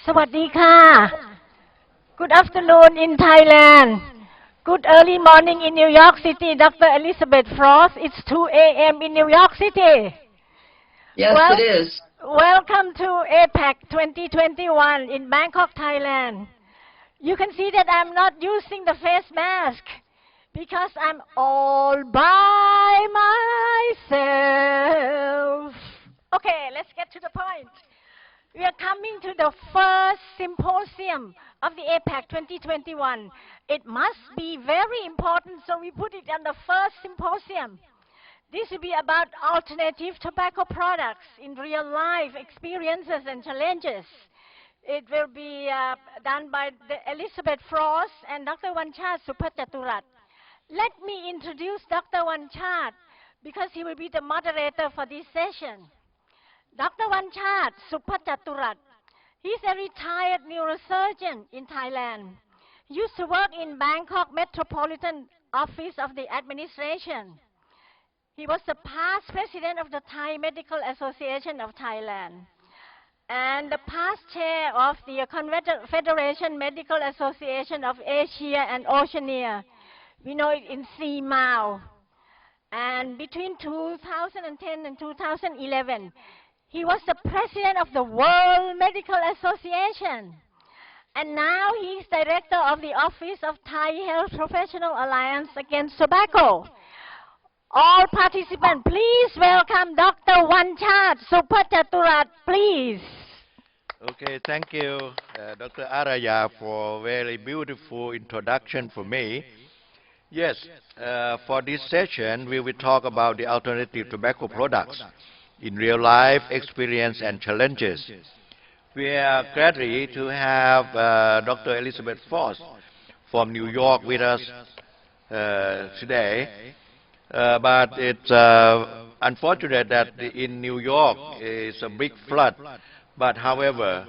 สวัสดีค่ะ Good afternoon in Thailand. Good early morning in New York City, Dr. Elizabeth Frost. It's 2 a.m. in New York City. Yes, it is. Welcome to APACT 2021 in Bangkok, Thailand. You can see that I'm not using the face mask because I'm all by myself. Okay, let's get to the point. We are coming to the first symposium of the APACT 2021. It must be very important, so we put it on the first symposium. This will be about alternative tobacco products in real life experiences and challenges. It will be done by Elizabeth Frost and Dr. Wanchat Supachaturat. Let me introduce Dr. Wanchat because he will be the moderator for this session. Dr. Wanchat Supachaturat. He's a retired neurosurgeon in Thailand. He used to work in Bangkok Metropolitan Office of the Administration. He was the past president of the Thai Medical Association of Thailand and the past chair of the Confederation Medical Association of Asia and Oceania. We know it in CMAO. And between 2010 and 2011, he was the president of the World Medical Association. And now he is director of the Office of Thai Health Professional Alliance Against Tobacco. All participants, please welcome Dr. Wanchat Supachaturat, please. Okay, thank you, Dr. Araya, for a very beautiful introduction for me. Yes, for this session, we will talk about the alternative tobacco products in real life experience and challenges. We are glad to have Dr. Elizabeth Frost from New York with us today. But it's unfortunate that in New York is a big flood. But however,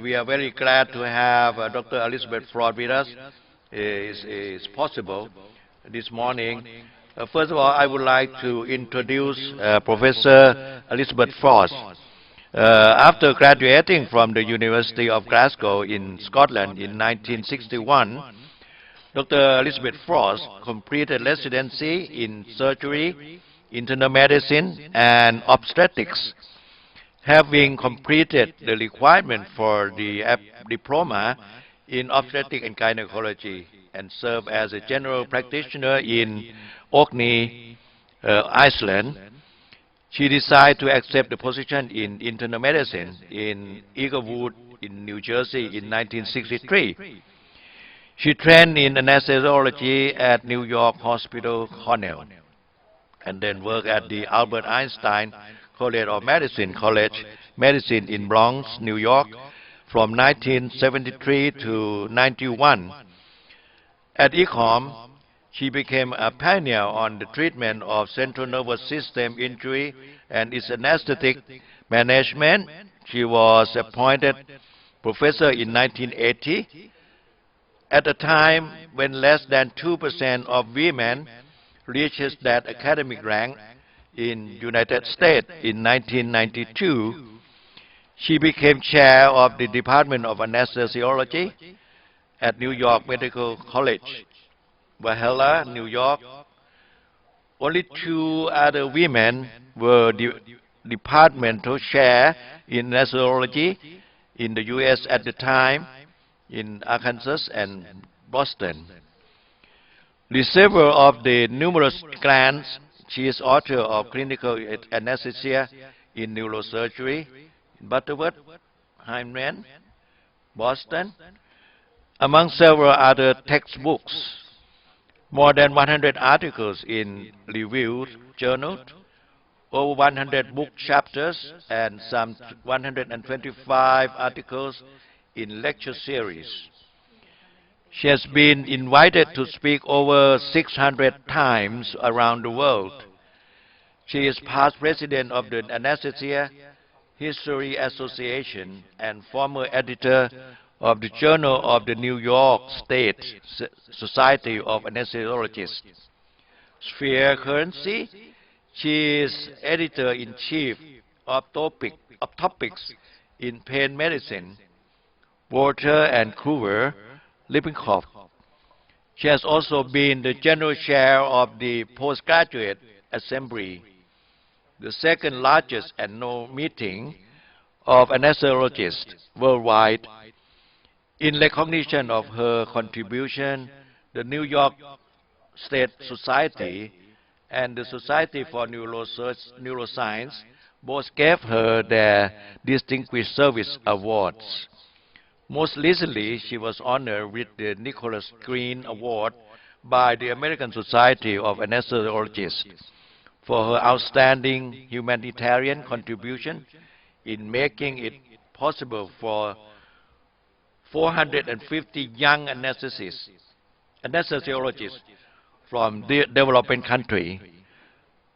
we are very glad to have Dr. Elizabeth Frost with us. Is possible this morning. First of all, I would like to introduce Professor Elizabeth Frost. After graduating from the University of Glasgow in Scotland in 1961, Dr. Elizabeth Frost completed residency in surgery, internal medicine, and obstetrics. Having completed the requirement for the diploma in obstetrics and gynecology and served as a general practitioner in Orkney, Iceland, she decided to accept the position in internal medicine in Eaglewood in New Jersey in 1963. She trained in anesthesiology at New York Hospital Cornell and then worked at the Albert Einstein College of Medicine in Bronx, New York from 1973 to 91. At ECOM, she became a pioneer on the treatment of central nervous system injury and its anesthetic management. She was appointed professor in 1980, at a time when less than 2% of women reaches that academic rank in United States. In 1992, she became chair of the Department of Anesthesiology at New York Medical College, Valhalla, New York. Only two other women were departmental chair in anesthesiology in the U.S. at the time, in Arkansas and Boston. Receiver of the numerous grants, she is author of Clinical Anesthesia in Neurosurgery, Butterworth, Heinemann, Boston, among several other textbooks. More than 100 articles in reviewed journals, over 100 book chapters, and some 125 articles in lecture series. She has been invited to speak over 600 times around the world. She is past president of the Anesthesia History Association and former editor of the Journal of the New York State Society of Anesthesiologists. Sphere Currency, she is editor-in-chief of topics in pain medicine, Porter and Coover Lippincott. She has also been the General Chair of the Postgraduate Assembly, the second largest annual meeting of anesthesiologists worldwide. In recognition of her contribution, the New York State Society and the Society for Neuroscience both gave her their Distinguished Service Awards. Most recently, she was honored with the Nicholas Green Award by the American Society of Anesthesiologists for her outstanding humanitarian contribution in making it possible for 450 young anesthesiologists from the developing country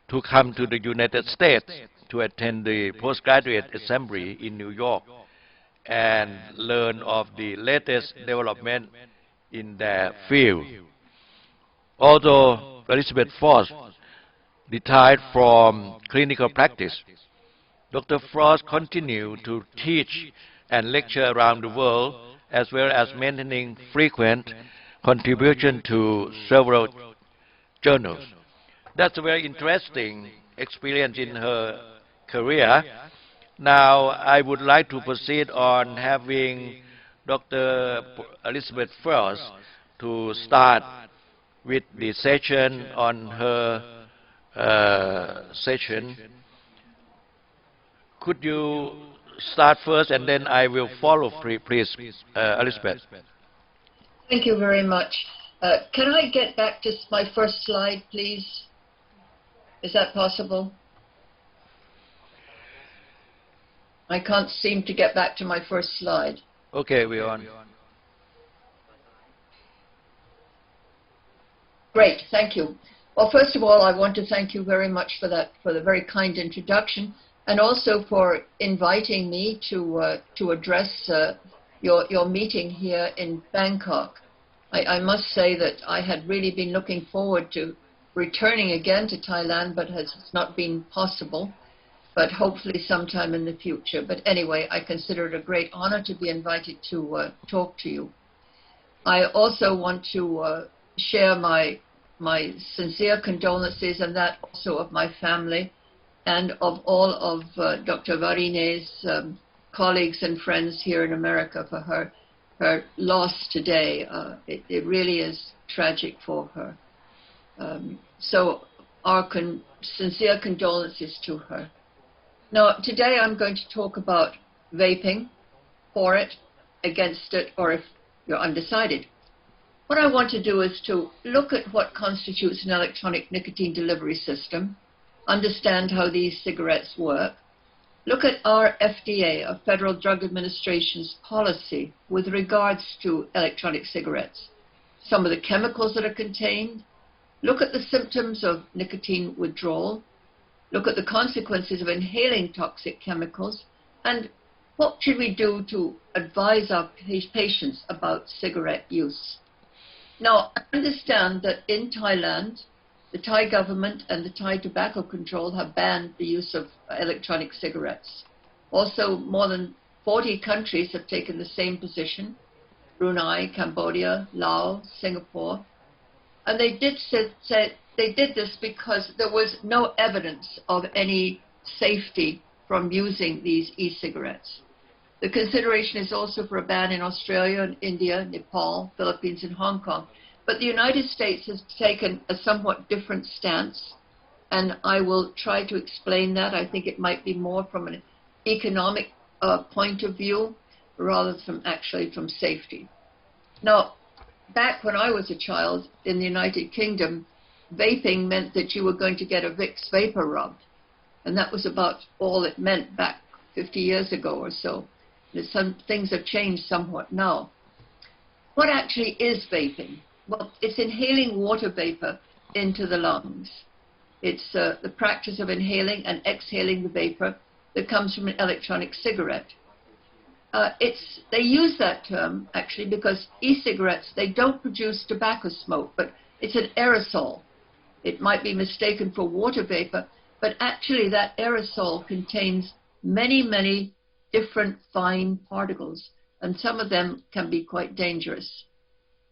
to come to the United States to attend the postgraduate assembly in New York and learn of the latest development in their field. Although Elizabeth Frost retired from clinical practice, Dr. Frost continued to teach and lecture around the world, as well as maintaining frequent contribution to several journals. That's a very interesting experience in her career. Now, I would like to proceed on having Dr. Elizabeth Frost to start with the session on her session. Could you start first, and then I will follow, please, Elizabeth. Thank you very much. Can I get back to my first slide, please? Is that possible? I can't seem to get back to my first slide. Okay, we're on. Great, thank you. Well, first of all, I want to thank you very much for that, for the very kind introduction, and also for inviting me to address your meeting here in Bangkok. I must say that I had really been looking forward to returning again to Thailand, but it's not been possible, but hopefully sometime in the future. But anyway, I consider it a great honor to be invited to talk to you. I also want to share my sincere condolences, and that also of my family and of all of Dr. Varine's colleagues and friends here in America for her loss today. It really is tragic for her. So our sincere condolences to her. Now, today I'm going to talk about vaping, for it, against it, or if you're undecided. What I want to do is to look at what constitutes an electronic nicotine delivery system, understand how these cigarettes work, look at our FDA, our Federal Drug Administration's policy with regards to electronic cigarettes, some of the chemicals that are contained, look at the symptoms of nicotine withdrawal, look at the consequences of inhaling toxic chemicals, and what should we do to advise our patients about cigarette use. Now, I understand that in Thailand, the Thai government and the Thai Tobacco Control have banned the use of electronic cigarettes. Also, more than 40 countries have taken the same position: Brunei, Cambodia, Laos, Singapore. And they did this because there was no evidence of any safety from using these e-cigarettes. The consideration is also for a ban in Australia, India, Nepal, Philippines, and Hong Kong. But the United States has taken a somewhat different stance, and I will try to explain that. I think it might be more from an economic point of view rather than actually from safety. Now, back when I was a child in the United Kingdom, vaping meant that you were going to get a Vicks vapor rub, and that was about all it meant back 50 years ago or so. Some things have changed somewhat now. What actually is vaping? Well, it's inhaling water vapor into the lungs. It's the practice of inhaling and exhaling the vapor that comes from an electronic cigarette. They use that term actually because e-cigarettes, they don't produce tobacco smoke, but it's an aerosol. It might be mistaken for water vapor, but actually that aerosol contains many, many different fine particles. and some of them can be quite dangerous.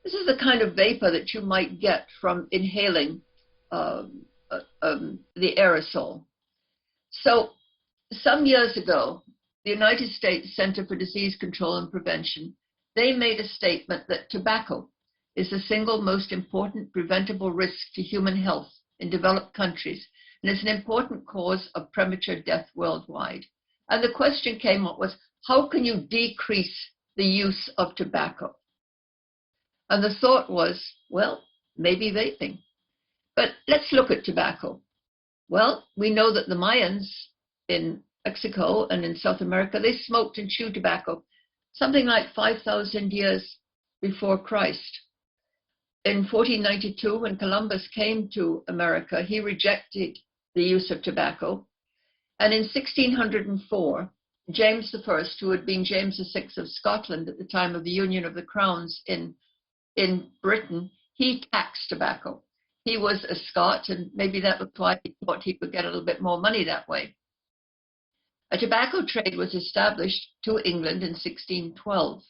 This is the kind of vapor that you might get from inhaling the aerosol. So some years ago, the United States Center for Disease Control and Prevention, they made a statement that tobacco is the single most important preventable risk to human health in developed countries, and is an important cause of premature death worldwide. And the question came up was, how can you decrease the use of tobacco? And the thought was, well, maybe vaping. But let's look at tobacco. Well, we know that the Mayans in Mexico and in South America, they smoked and chewed tobacco something like 5,000 years before Christ. In 1492, when Columbus came to America, he rejected the use of tobacco. And in 1604, James I, who had been James VI of Scotland at the time of the Union of the Crowns in Britain, he taxed tobacco. He was a Scot, and maybe that was why he thought he could get a little bit more money that way. A tobacco trade was established to England in 1612.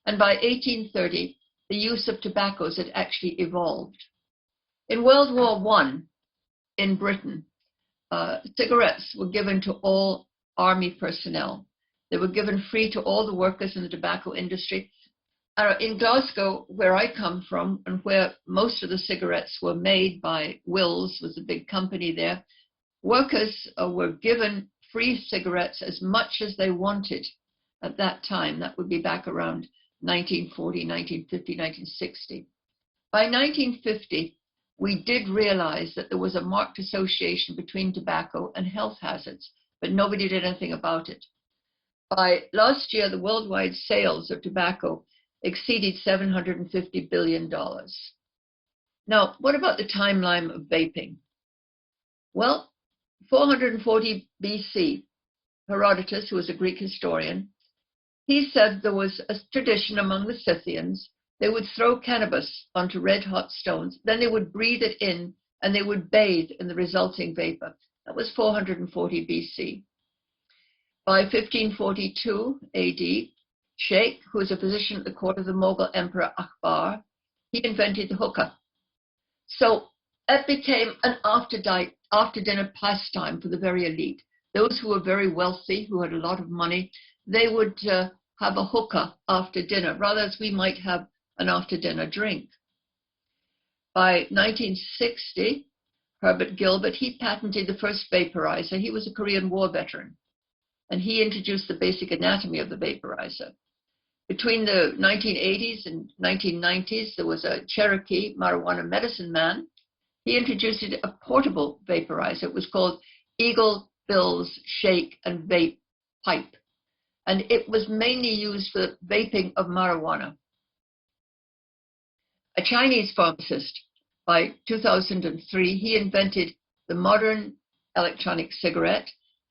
And by 1830, the use of tobaccos had actually evolved. In World War I, in Britain, cigarettes were given to all army personnel. They were given free to all the workers in the tobacco industry. In Glasgow, where I come from, and where most of the cigarettes were made by Wills, was a big company there, workers were given free cigarettes as much as they wanted at that time. That would be back around 1940, 1950, 1960. By 1950, we did realize that there was a marked association between tobacco and health hazards, but nobody did anything about it. By last year, the worldwide sales of tobacco exceeded $750 billion. Now, what about the timeline of vaping? Well, 440 BC, Herodotus, who was a Greek historian, he said there was a tradition among the Scythians. They would throw cannabis onto red-hot stones, then they would breathe it in, and they would bathe in the resulting vapor. That was 440 BC. By 1542 AD, Sheikh, who was a physician at the court of the Mughal Emperor Akbar, he invented the hookah. So it became an after-dinner pastime for the very elite. Those who were very wealthy, who had a lot of money, they would have a hookah after dinner, rather as we might have an after-dinner drink. By 1960, Herbert Gilbert, he patented the first vaporizer. He was a Korean War veteran, and he introduced the basic anatomy of the vaporizer. Between the 1980s and 1990s, there was a Cherokee marijuana medicine man. He introduced a portable vaporizer. It was called Eagle Bill's Shake and Vape Pipe, and it was mainly used for vaping of marijuana. A Chinese pharmacist, by 2003, he invented the modern electronic cigarette,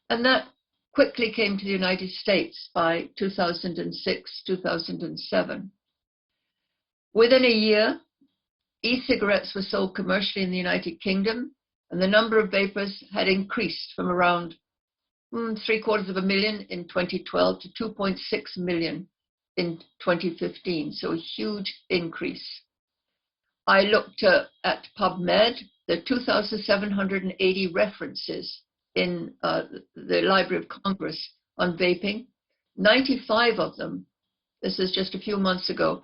and that quickly came to the United States by 2006, 2007. Within a year, e-cigarettes were sold commercially in the United Kingdom, and the number of vapors had increased from around 750,000 in 2012 to 2.6 million in 2015, so a huge increase. I looked at PubMed. There are 2,780 references in the Library of Congress on vaping. 95 of them, this is just a few months ago,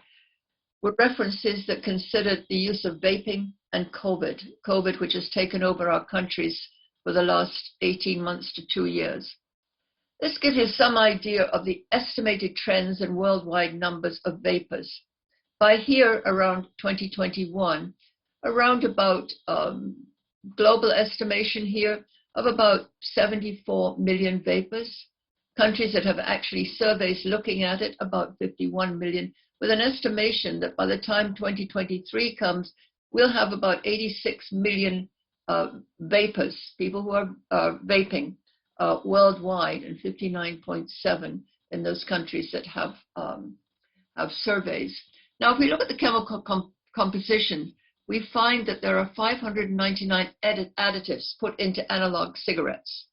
were references that considered the use of vaping and COVID, which has taken over our countries for the last 18 months to 2 years. This gives you some idea of the estimated trends and worldwide numbers of vapors. By here, around 2021, around about global estimation here of about 74 million vapors. Countries that have actually surveys looking at it, about 51 million, with an estimation that by the time 2023 comes, we'll have about 86 million vapors, people who are vaping worldwide, and 59.7 in those countries that have surveys. Now, if we look at the chemical composition, we find that there are 599 additives put into analog cigarettes.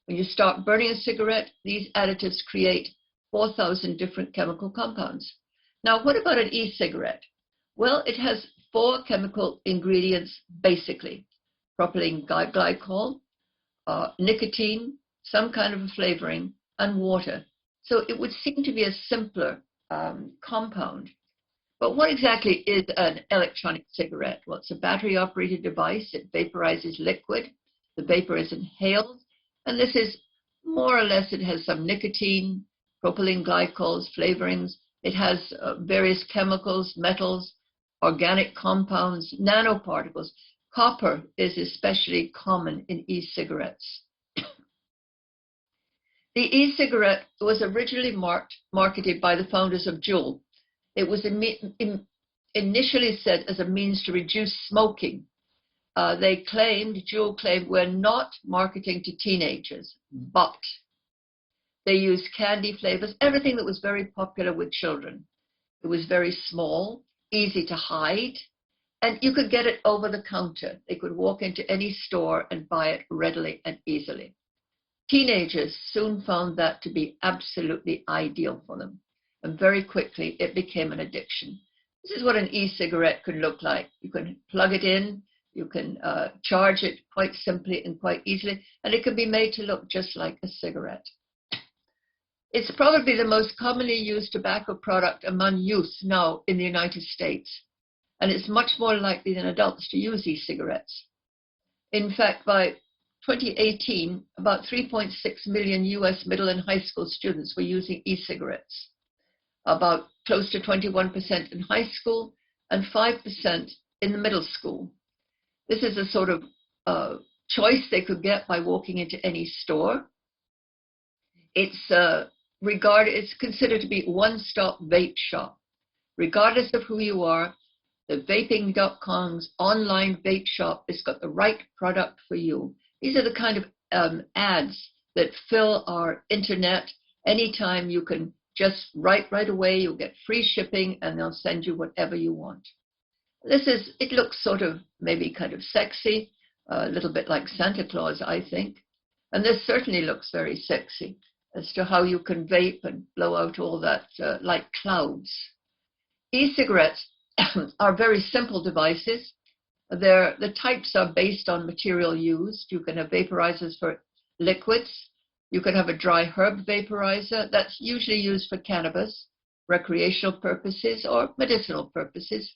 When you start burning a cigarette, these additives create 4,000 different chemical compounds. Now, what about an e-cigarette? Well, it has 4 chemical ingredients basically: propylene glycol, nicotine, some kind of a flavoring, and water. So it would seem to be a simpler compound. But what exactly is an electronic cigarette? Well, it's a battery-operated device. It vaporizes liquid. The vapor is inhaled. And this is more or less, it has some nicotine, propylene glycols, flavorings. It has various chemicals, metals, organic compounds, nanoparticles. Copper is especially common in e-cigarettes. The e-cigarette was originally marketed by the founders of Juul. It was initially said as a means to reduce smoking. Juul claimed, we're not marketing to teenagers, but they used candy flavors, everything that was very popular with children. It was very small, easy to hide, and you could get it over the counter. They could walk into any store and buy it readily and easily. Teenagers soon found that to be absolutely ideal for them, and very quickly it became an addiction. This is what an e-cigarette could look like. You can plug it in, you can charge it quite simply and quite easily, and it can be made to look just like a cigarette. It's probably the most commonly used tobacco product among youth now in the United States, and it's much more likely than adults to use e-cigarettes. In fact, by 2018, about 3.6 million US middle and high school students were using e-cigarettes, about close to 21% in high school and 5% in the middle school. This is a sort of choice they could get by walking into any store. It's considered to be one-stop vape shop. Regardless of who you are, the vaping.com's online vape shop has got the right product for you. These are the kind of ads that fill our internet. Anytime you can just write right away, you'll get free shipping, and they'll send you whatever you want. It looks sort of maybe kind of sexy, a little bit like Santa Claus, I think. And this certainly looks very sexy as to how you can vape and blow out all that like clouds. E-cigarettes are very simple devices. The types are based on material used. You can have vaporizers for liquids. You can have a dry herb vaporizer that's usually used for cannabis, recreational purposes, or medicinal purposes.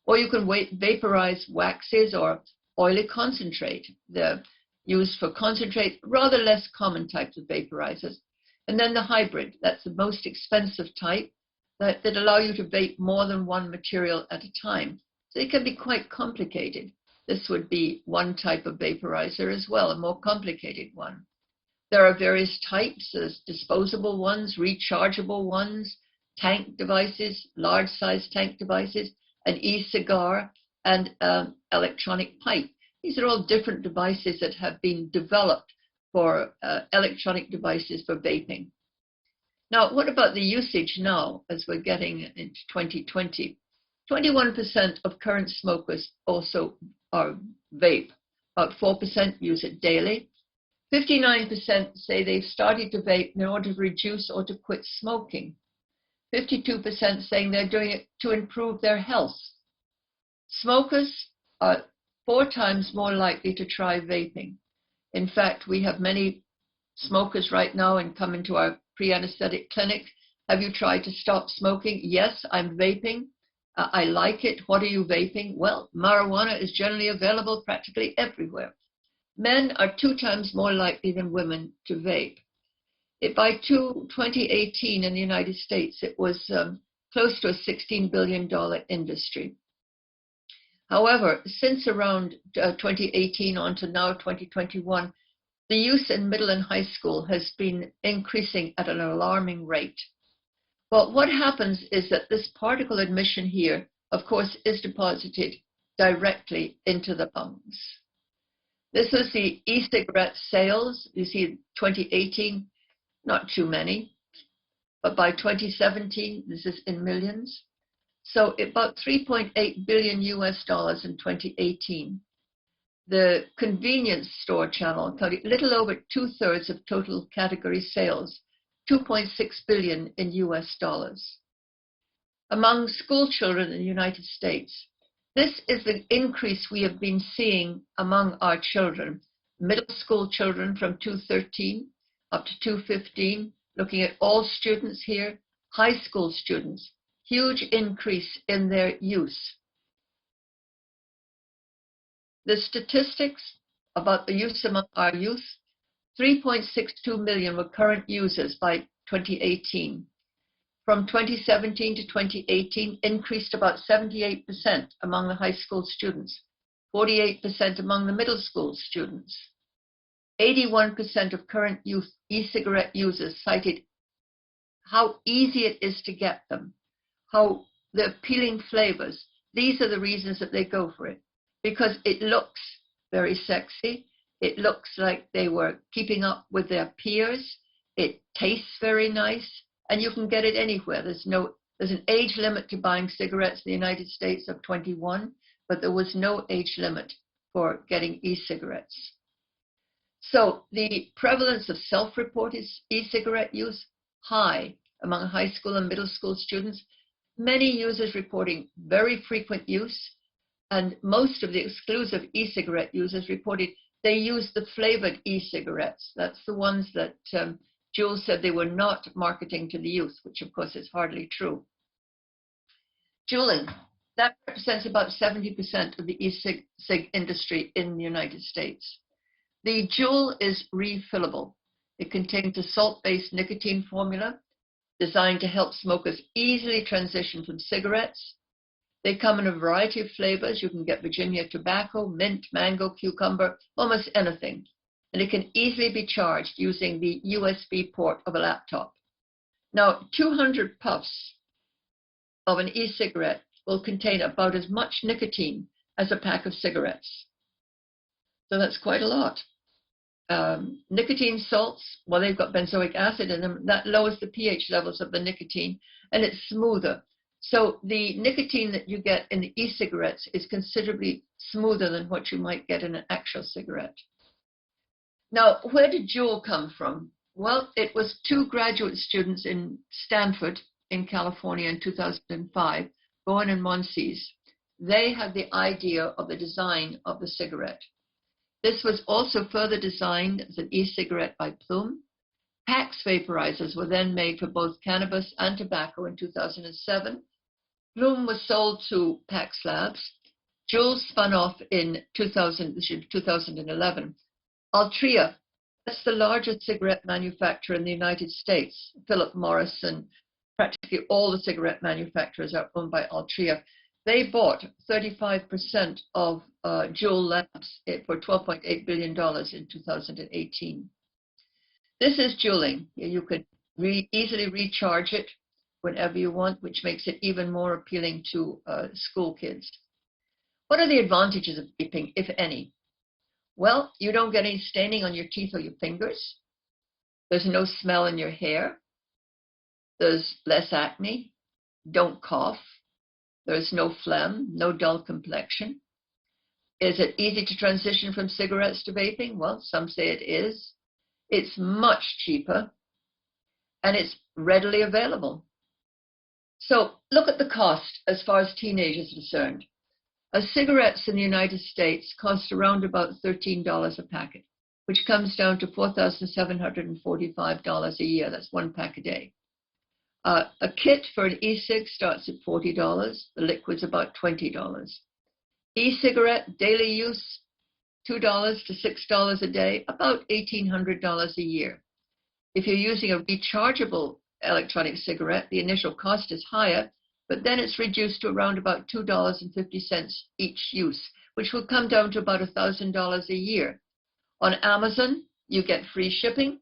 Or you can vaporize waxes or oily concentrate. They're used for concentrate, rather less common types of vaporizers. And then the hybrid, that's the most expensive type that allow you to vape more than one material at a time. So it can be quite complicated. This would be one type of vaporizer as well, a more complicated one. There are various types. There's disposable ones, rechargeable ones, tank devices, large-size tank devices, an e-cigar, and electronic pipe. These are all different devices that have been developed for electronic devices for vaping. Now, what about the usage now as we're getting into 2020? 21% of current smokers also are vape. About 4% use it daily. 59% say they've started to vape in order to reduce or to quit smoking. 52% saying they're doing it to improve their health. Smokers are 4 times more likely to try vaping. In fact, we have many smokers right now and come into our pre-anesthetic clinic. Have you tried to stop smoking? Yes, I'm vaping. I like it. What are you vaping? Well, marijuana is generally available practically everywhere. Men are 2 times more likely than women to vape. By 2018 in the United States, it was close to a $16 billion industry. However, since around 2018 on to now 2021, the use in middle and high school has been increasing at an alarming rate. Well, what happens is that this particle emission here, of course, is deposited directly into the lungs. This is the e-cigarette sales. You see 2018, not too many, but by 2017, this is in millions. So about $3.8 billion US dollars in 2018. The convenience store channel, a little over 2/3 of total category sales, 2.6 billion in US dollars. Among school children in the United States, this is the increase we have been seeing among our children. Middle school children from 213 up to 215, looking at all students here, high school students, huge increase in their use. The statistics about the use among our youth, 3.62 million were current users by 2018. From 2017 to 2018, increased about 78% among the high school students, 48% among the middle school students. 81% of current youth e-cigarette users cited how easy it is to get them, how the appealing flavors. These are the reasons that they go for it, because it looks very sexy. It looks like they were keeping up with their peers. It tastes very nice, and you can get it anywhere. There's an age limit to buying cigarettes in the United States of 21, but there was no age limit for getting e-cigarettes. So the prevalence of self-reported e-cigarette use, high among high school and middle school students. Many users reporting very frequent use, and most of the exclusive e-cigarette users reported they used the flavored e-cigarettes. That's the ones that Jules said they were not marketing to the youth, which of course is hardly true. Juuling, that represents about 70% of the e-cig industry in the United States. The Juul is refillable. It contains a salt-based nicotine formula designed to help smokers easily transition from cigarettes. They come in a variety of flavors. You can get Virginia tobacco, mint, mango, cucumber, almost anything. And it can easily be charged using the USB port of a laptop. Now, 200 puffs of an e-cigarette will contain about as much nicotine as a pack of cigarettes. So that's quite a lot. Nicotine salts, well, they've got benzoic acid in them. That lowers the pH levels of the nicotine, and it's smoother. So the nicotine that you get in the e-cigarettes is considerably smoother than what you might get in an actual cigarette. Now, where did Juul come from? Well, it was 2 graduate students in Stanford in California in 2005, Bowen and Monsees. They had the idea of the design of the cigarette. This was also further designed as an e-cigarette by Plume. PAX vaporizers were then made for both cannabis and tobacco in 2007. Plume was sold to PAX Labs. Juul spun off in 2011. Altria, that's the largest cigarette manufacturer in the United States. Philip Morris and practically all the cigarette manufacturers are owned by Altria. They bought 35% of Juul Labs for $12.8 billion in 2018. This is Juuling. You can easily recharge it whenever you want, which makes it even more appealing to school kids. What are the advantages of vaping, if any? Well, you don't get any staining on your teeth or your fingers. There's no smell in your hair. There's less acne. Don't cough. There's no phlegm, no dull complexion. Is it easy to transition from cigarettes to vaping? Well, some say it is. It's much cheaper, and it's readily available. So look at the cost as far as teenagers are concerned. Cigarettes in the United States cost around about $13 a packet, which comes down to $4,745 a year. That's 1 pack a day. A kit for an e-cig starts at $40. The liquid's about $20. E-cigarette, daily use, $2 to $6 a day, about $1,800 a year. If you're using a rechargeable electronic cigarette, the initial cost is higher, but then it's reduced to around about $2.50 each use, which will come down to about $1,000 a year. On Amazon, you get free shipping.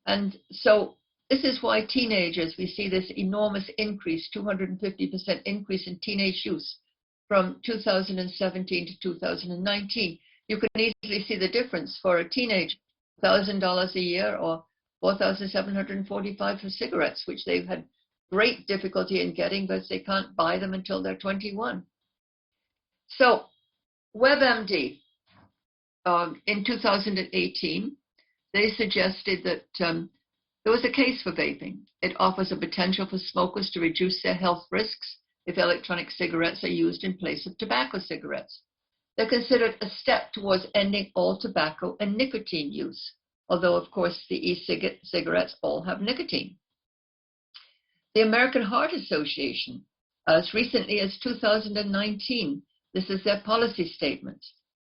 And so this is why teenagers, we see this enormous increase, 250% increase in teenage use from 2017 to 2019. You can easily see the difference for a teenager, $1,000 a year or $4,745 for cigarettes, which they've had great difficulty in getting, but they can't buy them until they're 21. So WebMD, in 2018, they suggested that There was a case for vaping. It offers a potential for smokers to reduce their health risks if electronic cigarettes are used in place of tobacco cigarettes. They're considered a step towards ending all tobacco and nicotine use, although, of course, the e-cigarettes all have nicotine. The American Heart Association, as recently as 2019, this is their policy statement.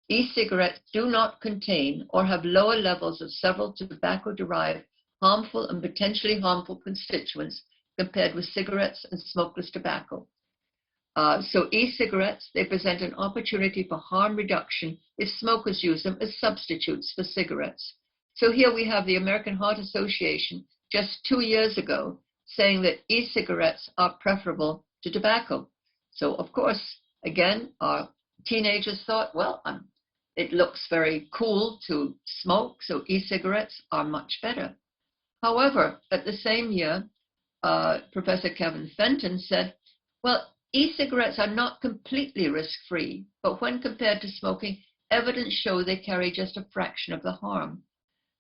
E-cigarettes do not contain or have lower levels of several tobacco-derived harmful and potentially harmful constituents compared with cigarettes and smokeless tobacco. So e-cigarettes, they present an opportunity for harm reduction if smokers use them as substitutes for cigarettes. So here we have the American Heart Association just 2 years ago saying that e-cigarettes are preferable to tobacco. So of course, again, our teenagers thought, well, it looks very cool to smoke, so e-cigarettes are much better. However, at the same year, Professor Kevin Fenton said, well, e-cigarettes are not completely risk-free, but when compared to smoking, evidence show they carry just a fraction of the harm.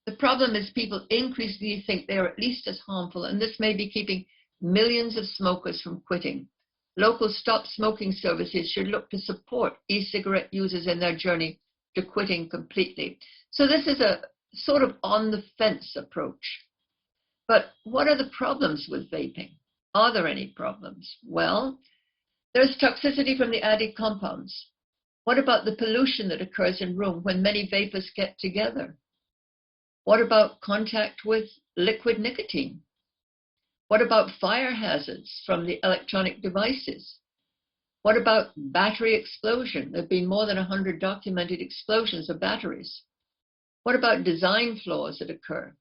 The problem is people increasingly think they are at least as harmful, and this may be keeping millions of smokers from quitting. Local stop smoking services should look to support e-cigarette users in their journey to quitting completely. So this is a sort of on-the-fence approach. But what are the problems with vaping? Are there any problems? Well, there's toxicity from the added compounds. What about the pollution that occurs in room when many vapors get together? What about contact with liquid nicotine? What about fire hazards from the electronic devices? What about battery explosion? There have been more than 100 documented explosions of batteries. What about design flaws that occur?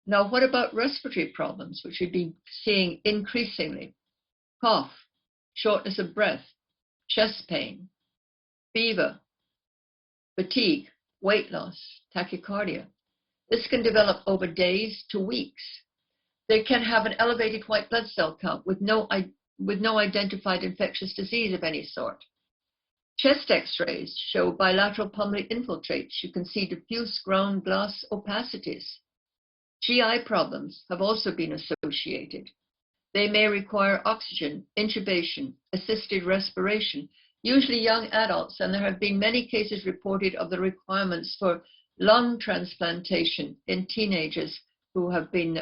Now, what about respiratory problems, which we've been seeing increasingly? Cough, shortness of breath, chest pain, fever, fatigue, weight loss, tachycardia. This can develop over days to weeks. They can have an elevated white blood cell count with no identified infectious disease of any sort. Chest x-rays show bilateral pulmonary infiltrates. You can see diffuse ground glass opacities. GI problems have also been associated. They may require oxygen, intubation, assisted respiration, usually young adults, and there have been many cases reported of the requirements for lung transplantation in teenagers who have been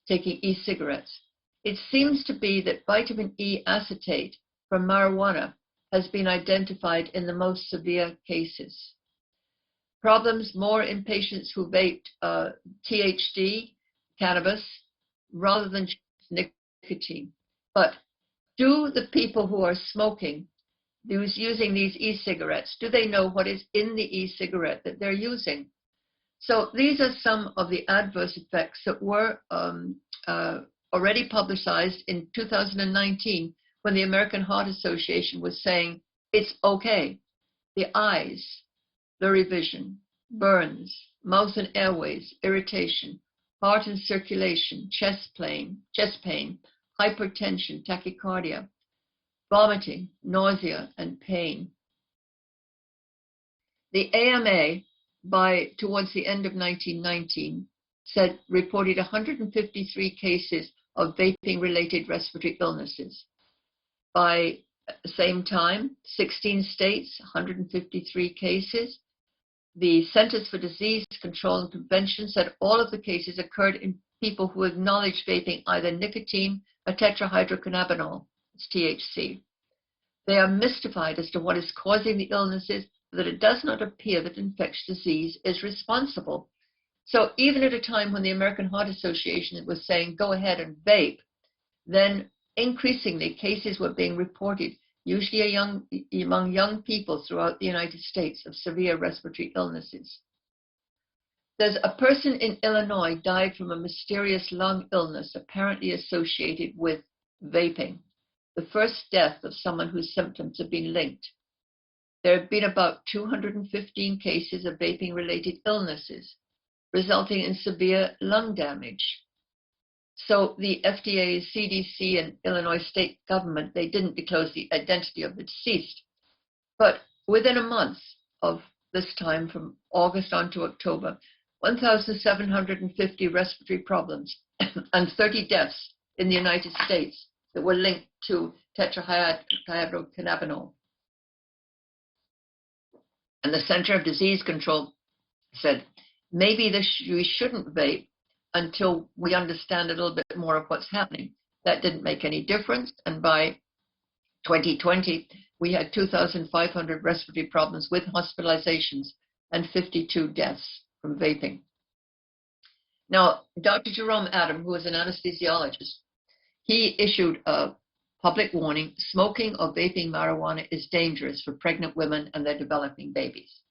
taking e-cigarettes. It seems to be that vitamin E acetate from marijuana has been identified in the most severe cases. Problems more in patients who vaped THC, cannabis, rather than nicotine. But do the people who are smoking, those using these e-cigarettes, do they know what is in the e-cigarette that they're using? So these are some of the adverse effects that were already publicized in 2019 when the American Heart Association was saying it's okay. The eyes, blurry vision, burns, mouth and airways, irritation, heart and circulation, chest pain, hypertension, tachycardia, vomiting, nausea, and pain. The AMA, towards the end of 1919, reported 153 cases of vaping-related respiratory illnesses. By the same time, 16 states, 153 cases. The Centers for Disease Control and Prevention said all of the cases occurred in people who acknowledged vaping either nicotine or tetrahydrocannabinol, it's THC. They are mystified as to what is causing the illnesses, that it does not appear that infectious disease is responsible. So even at a time when the American Heart Association was saying, go ahead and vape, then increasingly cases were being reported, usually among young people throughout the United States, of severe respiratory illnesses. There's a person in Illinois died from a mysterious lung illness apparently associated with vaping, the first death of someone whose symptoms have been linked. There have been about 215 cases of vaping-related illnesses, resulting in severe lung damage. So the FDA, CDC, and Illinois state government, they didn't disclose the identity of the deceased. But within a month of this time, from August on to October, 1,750 respiratory problems and 30 deaths in the United States that were linked to tetrahydrocannabinol. And the Center of Disease Control said, maybe we shouldn't vape until we understand a little bit more of what's happening. That didn't make any difference, and by 2020, we had 2,500 respiratory problems with hospitalizations and 52 deaths from vaping. Now, Dr. Jerome Adam, who is an anesthesiologist, he issued a public warning: smoking or vaping marijuana is dangerous for pregnant women and their developing babies.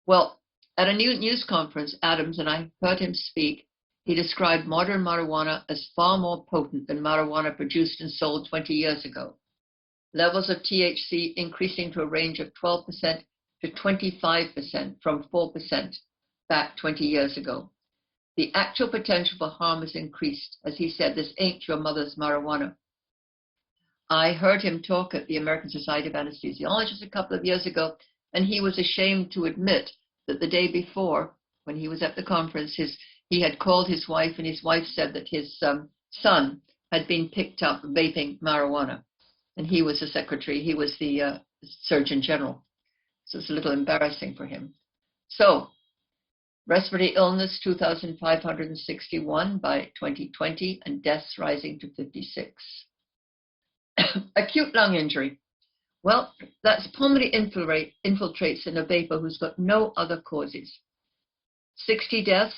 Well, at a news conference, Adams, and I heard him speak, he described modern marijuana as far more potent than marijuana produced and sold 20 years ago. Levels of THC increasing to a range of 12% to 25% from 4% back 20 years ago. The actual potential for harm has increased. As he said, this ain't your mother's marijuana. I heard him talk at the American Society of Anesthesiologists a couple of years ago, and he was ashamed to admit that the day before, when he was at the conference, he had called his wife, and his wife said that his son had been picked up vaping marijuana. And he was the secretary, he was the Surgeon General. So it's a little embarrassing for him. So, respiratory illness, 2,561 by 2020, and deaths rising to 56. Acute lung injury. Well, that's pulmonary infiltrates in a vapor who's got no other causes. 60 deaths,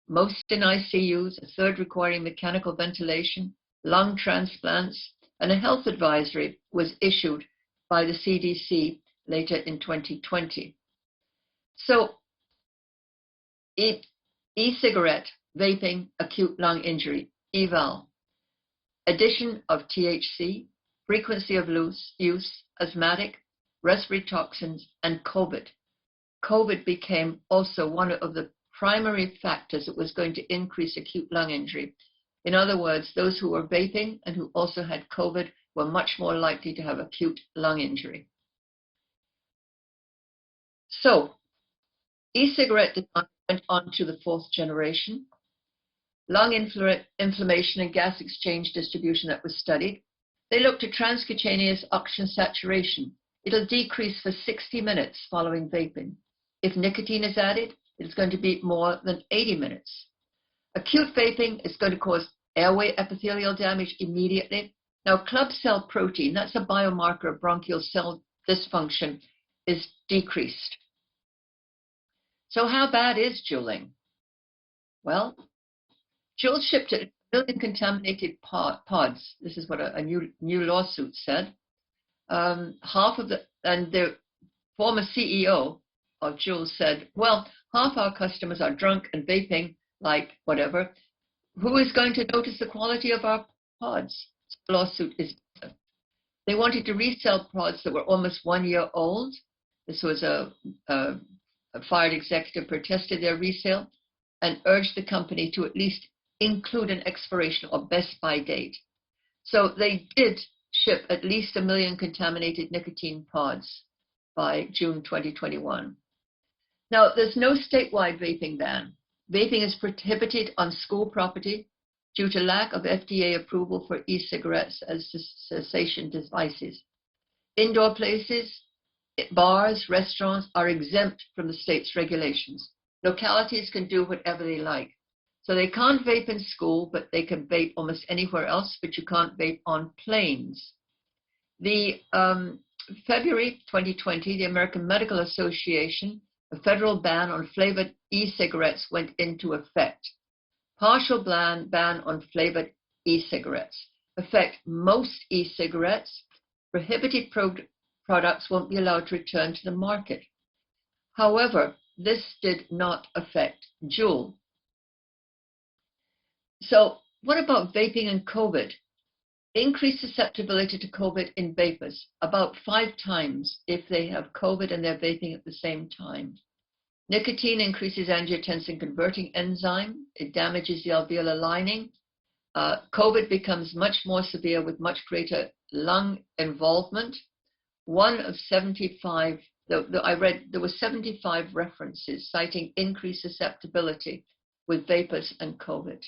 most in ICUs, a third requiring mechanical ventilation, lung transplants, and a health advisory was issued by the CDC later in 2020. So, e-cigarette, vaping, acute lung injury, eval, addition of THC, frequency of use, asthmatic, respiratory toxins, and COVID. COVID became also one of the primary factors that was going to increase acute lung injury. In other words, those who were vaping and who also had COVID were much more likely to have acute lung injury. So, e-cigarette went on to the fourth generation. Lung inflammation and gas exchange distribution that was studied. They looked at transcutaneous oxygen saturation. It'll decrease for 60 minutes following vaping. If nicotine is added, it's going to be more than 80 minutes. Acute vaping is going to cause airway epithelial damage immediately. Now, club cell protein, that's a biomarker of bronchial cell dysfunction, is decreased. So how bad is juuling? Well, Juul shipped at 1 million contaminated pods. This is what a new lawsuit said. Half of the former CEO of Juul said, well, half our customers are drunk and vaping like whatever. Who is going to notice the quality of our pods? The lawsuit is, they wanted to resell pods that were almost 1 year old. This was a fired executive protested their resale and urged the company to at least include an expiration or best by date. So they did ship at least 1 million contaminated nicotine pods by June 2021. Now, there's no statewide vaping ban. Vaping is prohibited on school property due to lack of FDA approval for e-cigarettes as cessation devices. Indoor places, bars, restaurants are exempt from the state's regulations. Localities can do whatever they like. So they can't vape in school, but they can vape almost anywhere else, but you can't vape on planes. The February 2020, the American Medical Association, a federal ban on flavored e-cigarettes went into effect. Partial ban on flavored e-cigarettes. Affect most e-cigarettes. Prohibited products won't be allowed to return to the market. However, this did not affect Juul. So what about vaping and COVID? Increased susceptibility to COVID in vapors, about 5 times if they have COVID and they're vaping at the same time. Nicotine increases angiotensin converting enzyme. It damages the alveolar lining. COVID becomes much more severe with much greater lung involvement. 1 of 75 I read there were 75 references citing increased susceptibility with vapors and COVID.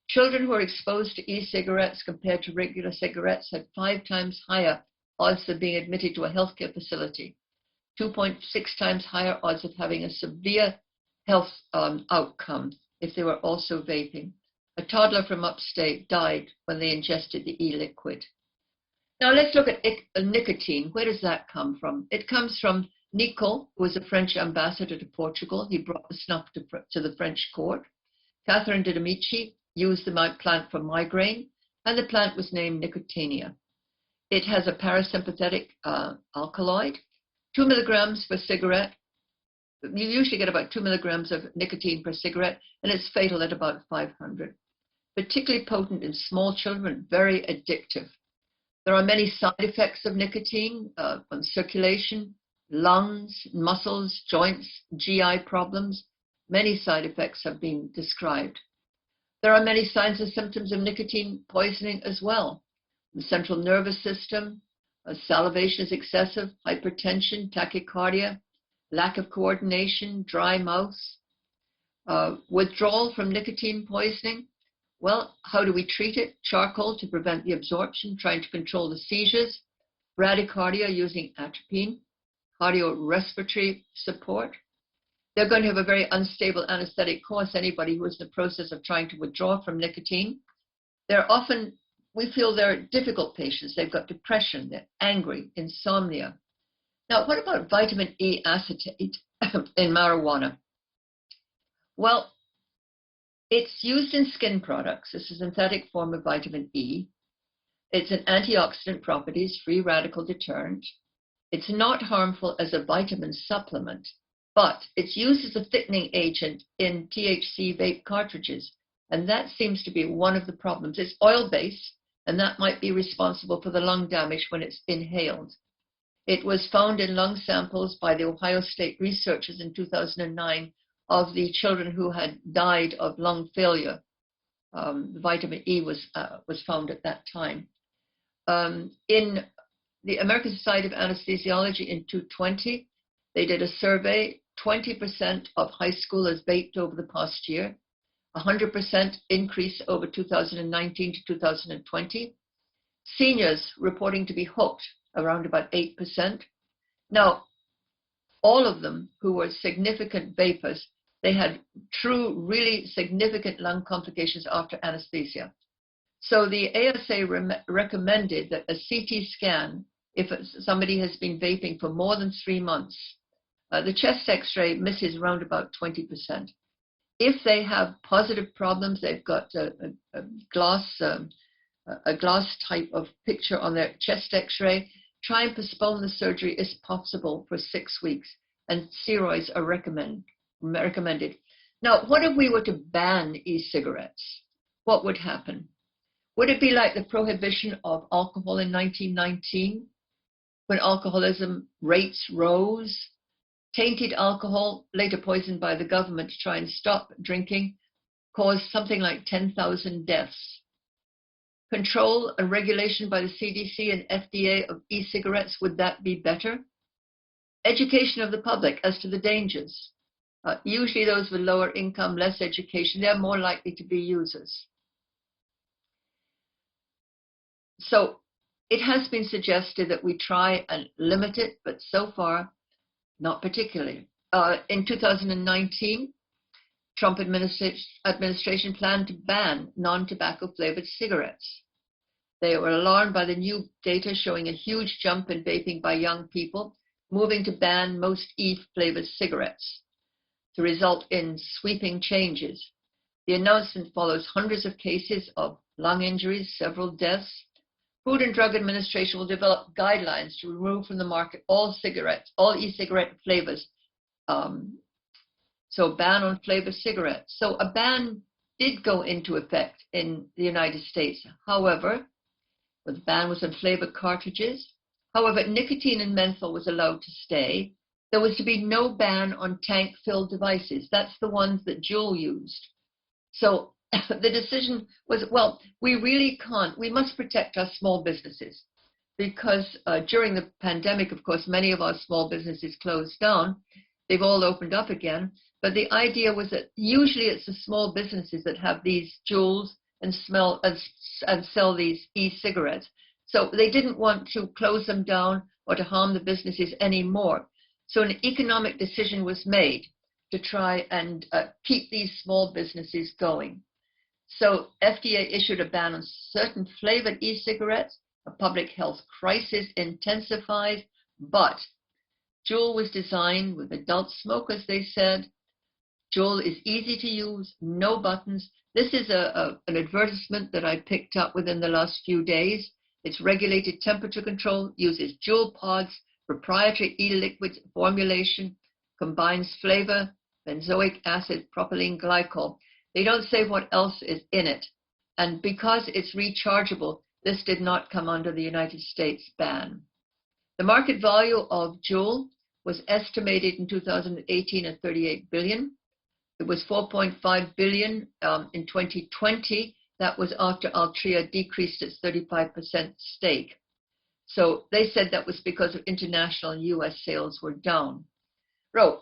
Children who are exposed to e-cigarettes compared to regular cigarettes had 5 times higher odds of being admitted to a healthcare facility, 2.6 times higher odds of having a severe health outcome if they were also vaping. A toddler from upstate died when they ingested the e-liquid. Now let's look at nicotine. Where does that come from? It comes from Nicole, who was a French ambassador to Portugal. He brought the snuff to the French court. Catherine de Medici used the plant for migraine, and the plant was named Nicotiana. It has a parasympathetic alkaloid, 2 milligrams per cigarette. You usually get about 2 milligrams of nicotine per cigarette, and it's fatal at about 500. Particularly potent in small children, very addictive. There are many side effects of nicotine on circulation, lungs, muscles, joints, GI problems. Many side effects have been described. There are many signs and symptoms of nicotine poisoning as well. The central nervous system, salivation is excessive, hypertension, tachycardia, lack of coordination, dry mouth. Withdrawal from nicotine poisoning. Well, how do we treat it? Charcoal to prevent the absorption, trying to control the seizures. Bradycardia using atropine. Cardiorespiratory support. They're going to have a very unstable anesthetic course, anybody who is in the process of trying to withdraw from nicotine. They're often, we feel they're difficult patients. They've got depression, they're angry, insomnia. Now, what about vitamin E acetate in marijuana? Well, it's used in skin products. It's a synthetic form of vitamin E. It's an antioxidant properties, free radical deterrent. It's not harmful as a vitamin supplement, but it's used as a thickening agent in THC vape cartridges. And that seems to be one of the problems. It's oil-based, and that might be responsible for the lung damage when it's inhaled. It was found in lung samples by the Ohio State researchers in 2009 of the children who had died of lung failure. Vitamin E was found at that time. In the American Society of Anesthesiology in 2020, they did a survey. 20% of high schoolers vaped over the past year, 100% increase over 2019 to 2020. Seniors reporting to be hooked, around about 8%. Now, all of them who were significant vapors, they had true, really significant lung complications after anesthesia. So the ASA recommended that a CT scan, if somebody has been vaping for more than 3 months, the chest x-ray misses around about 20%. If they have positive problems, they've got a glass type of picture on their chest x-ray, try and postpone the surgery as possible for 6 weeks, and steroids are recommended. Now, what if we were to ban e-cigarettes? What would happen? Would it be like the prohibition of alcohol in 1919, when alcoholism rates rose? Tainted alcohol, later poisoned by the government to try and stop drinking, caused something like 10,000 deaths. Control and regulation by the CDC and FDA of e-cigarettes, would that be better? Education of the public as to the dangers. Usually those with lower income, less education, they're more likely to be users. So it has been suggested that we try and limit it, but so far, not particularly. In 2019, Trump administration planned to ban non-tobacco flavored cigarettes. They were alarmed by the new data showing a huge jump in vaping by young people, moving to ban most e-flavored cigarettes to result in sweeping changes. The announcement follows hundreds of cases of lung injuries, several deaths. Food and Drug Administration will develop guidelines to remove from the market all cigarettes, all e-cigarette flavors. So ban on flavored cigarettes. So a ban did go into effect in the United States. However, the ban was on flavored cartridges. However, nicotine and menthol was allowed to stay. There was to be no ban on tank-filled devices. That's the ones that Juul used. So the decision was, well, we really can't. We must protect our small businesses. because during the pandemic, of course, many of our small businesses closed down. They've all opened up again. But the idea was that usually it's the small businesses that have these jewels and sell these e-cigarettes. So they didn't want to close them down or to harm the businesses anymore. So an economic decision was made to try and keep these small businesses going. So FDA issued a ban on certain flavored e-cigarettes. A public health crisis intensified, but Juul was designed with adult smokers, they said. Juul is easy to use, no buttons. This is an advertisement that I picked up within the last few days. It's regulated temperature control, uses Juul pods, proprietary e-liquid formulation, combines flavor, benzoic acid, propylene glycol. They don't say what else is in it. And because it's rechargeable, this did not come under the United States ban. The market value of Juul was estimated in 2018 at $38 billion. It was $4.5 billion in 2020. That was after Altria decreased its 35% stake. So they said that was because of international and US sales were down.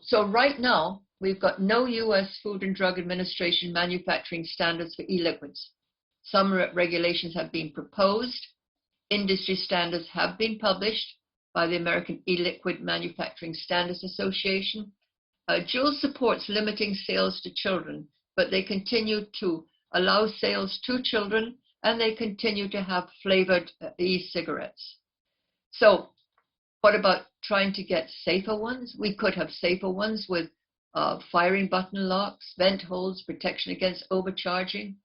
So right now, we've got no US Food and Drug Administration manufacturing standards for e-liquids. Some regulations have been proposed. Industry standards have been published by the American E-Liquid Manufacturing Standards Association. Juul supports limiting sales to children, but they continue to allow sales to children, and they continue to have flavored e-cigarettes. So what about trying to get safer ones? We could have safer ones with firing button locks, vent holes, protection against overcharging,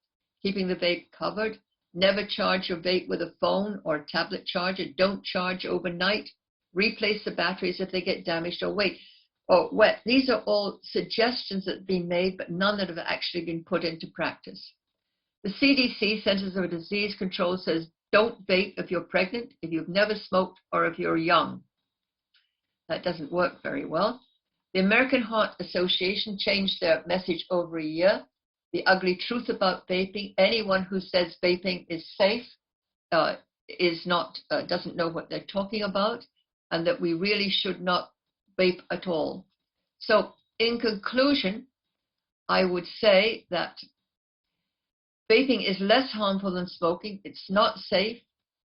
keeping the vape covered. Never charge your vape with a phone or tablet charger. Don't charge overnight. Replace the batteries if they get damaged or wet. These are all suggestions that have been made, but none that have actually been put into practice. The CDC, Centers for Disease Control, says don't vape if you're pregnant, if you've never smoked, or if you're young. That doesn't work very well. The American Heart Association changed their message over a year. The ugly truth about vaping: anyone who says vaping is safe doesn't know what they're talking about, and that we really should not vape at all. So in conclusion, I would say that vaping is less harmful than smoking. It's not safe.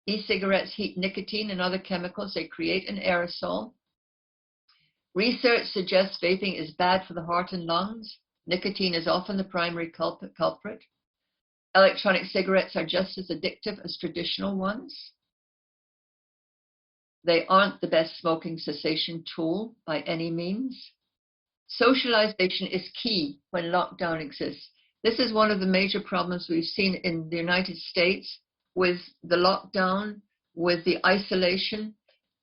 E-cigarettes heat nicotine and other chemicals. They create an aerosol. Research suggests vaping is bad for the heart and lungs. Nicotine is often the primary culprit. Electronic cigarettes are just as addictive as traditional ones. They aren't the best smoking cessation tool by any means. Socialization is key when lockdown exists. This is one of the major problems we've seen in the United States with the lockdown, with the isolation.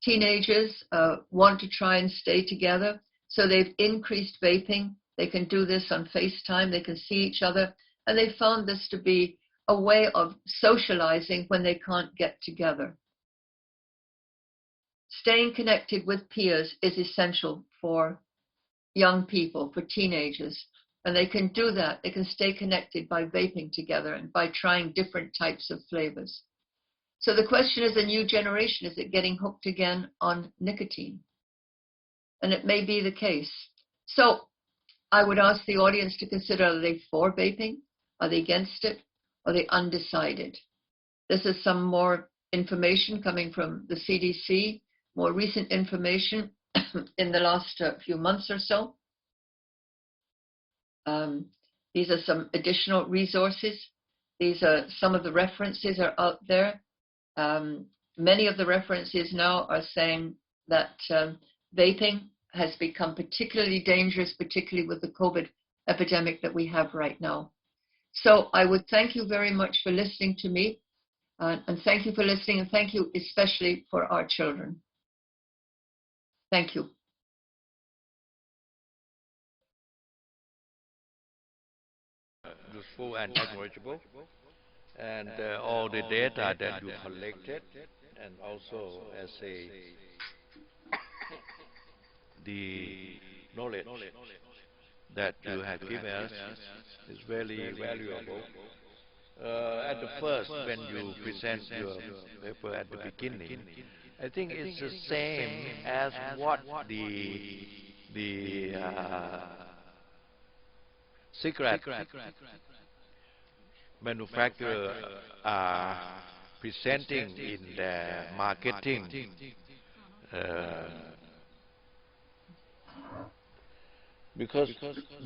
Teenagers want to try and stay together, so they've increased vaping. They can do this on FaceTime, they can see each other, and they found this to be a way of socializing when they can't get together. Staying connected with peers is essential for young people, for teenagers, and they can do that. They can stay connected by vaping together and by trying different types of flavors. So the question is, the new generation, is it getting hooked again on nicotine? And it may be the case. So I would ask the audience to consider, are they for vaping? Are they against it? Are they undecided? This is some more information coming from the CDC, more recent information in the last few months or so. These are some additional resources. These are some of the references are out there. Many of the references now are saying that vaping has become particularly dangerous, particularly with the COVID epidemic that we have right now. So I would thank you very much for listening to me, and thank you for listening, and thank you especially for our children. Thank you. Useful and knowledgeable, and all the data that you collected, and also as the knowledge that you have given us is very valuable. At the first, when you present your paper at the beginning, I think it's the same as what the cigarette manufacturer are presenting in their marketing. Because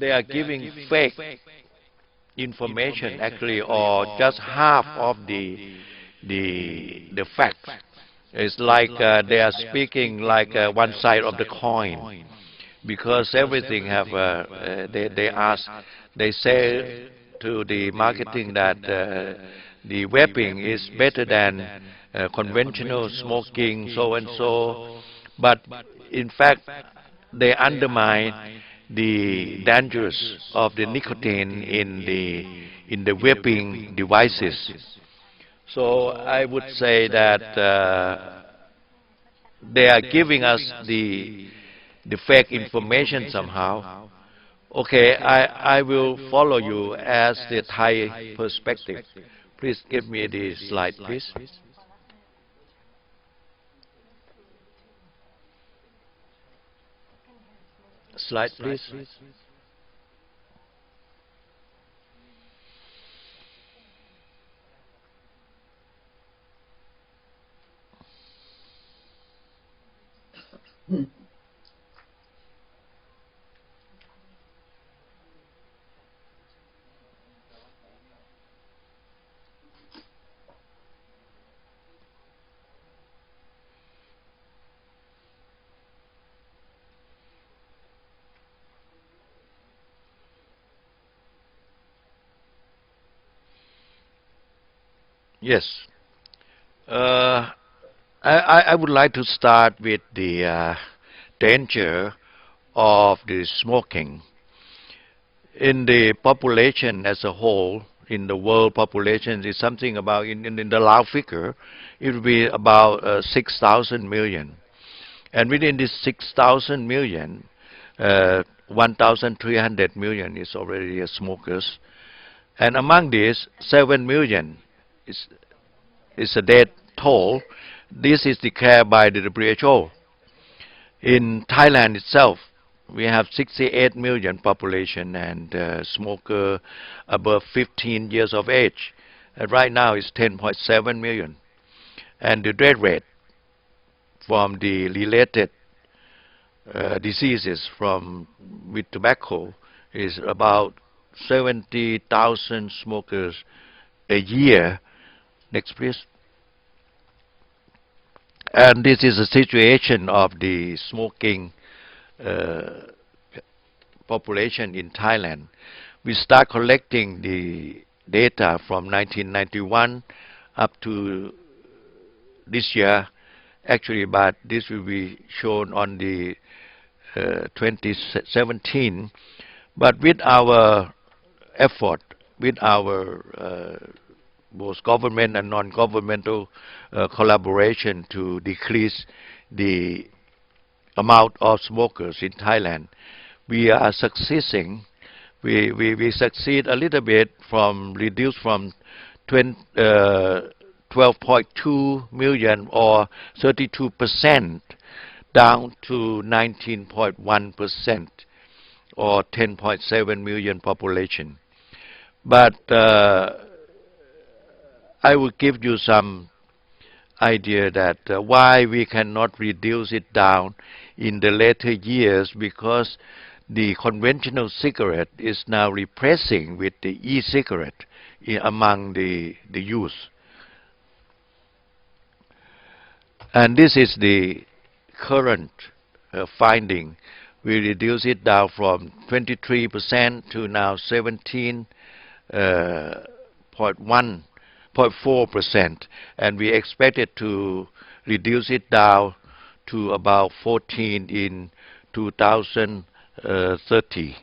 they are giving fake information actually, or just half of the fact. It's like they are speaking like one side of the coin, because everything have they say to the marketing that the vaping is better than conventional smoking, so and so, but in fact they undermine the dangers of the nicotine in the vaping devices. So I would say that they are giving us the fake information somehow. Okay, I will follow you as the Thai perspective. Please give me the slide, please. Slide, please. Yes. I would like to start with the danger of the smoking. In the population as a whole, in the world population, is something about, in the loud figure, it will be about 6,000 million. And within this 6,000 million, 1,300 million is already smokers. And among these, 7 million is a death toll. This is declared by the WHO. In Thailand itself, we have 68 million population and smoker above 15 years of age. And right now it's 10.7 million. And the death rate from the related diseases with tobacco is about 70,000 smokers a year. Next, please. And this is a situation of the smoking population in Thailand. We start collecting the data from 1991 up to this year, actually, but this will be shown on the 2017. But with our effort, with our both government and non-governmental collaboration to decrease the amount of smokers in Thailand, we are succeeding. We succeed a little bit from reduce from 12.2 million or 32% down to 19.1% or 10.7 million population. But I will give you some idea that why we cannot reduce it down in the later years, because the conventional cigarette is now replacing with the e-cigarette among the youth. And this is the current finding. We reduce it down from 23% to now 17.4%, and we expect it to reduce it down to about 14 in 2030.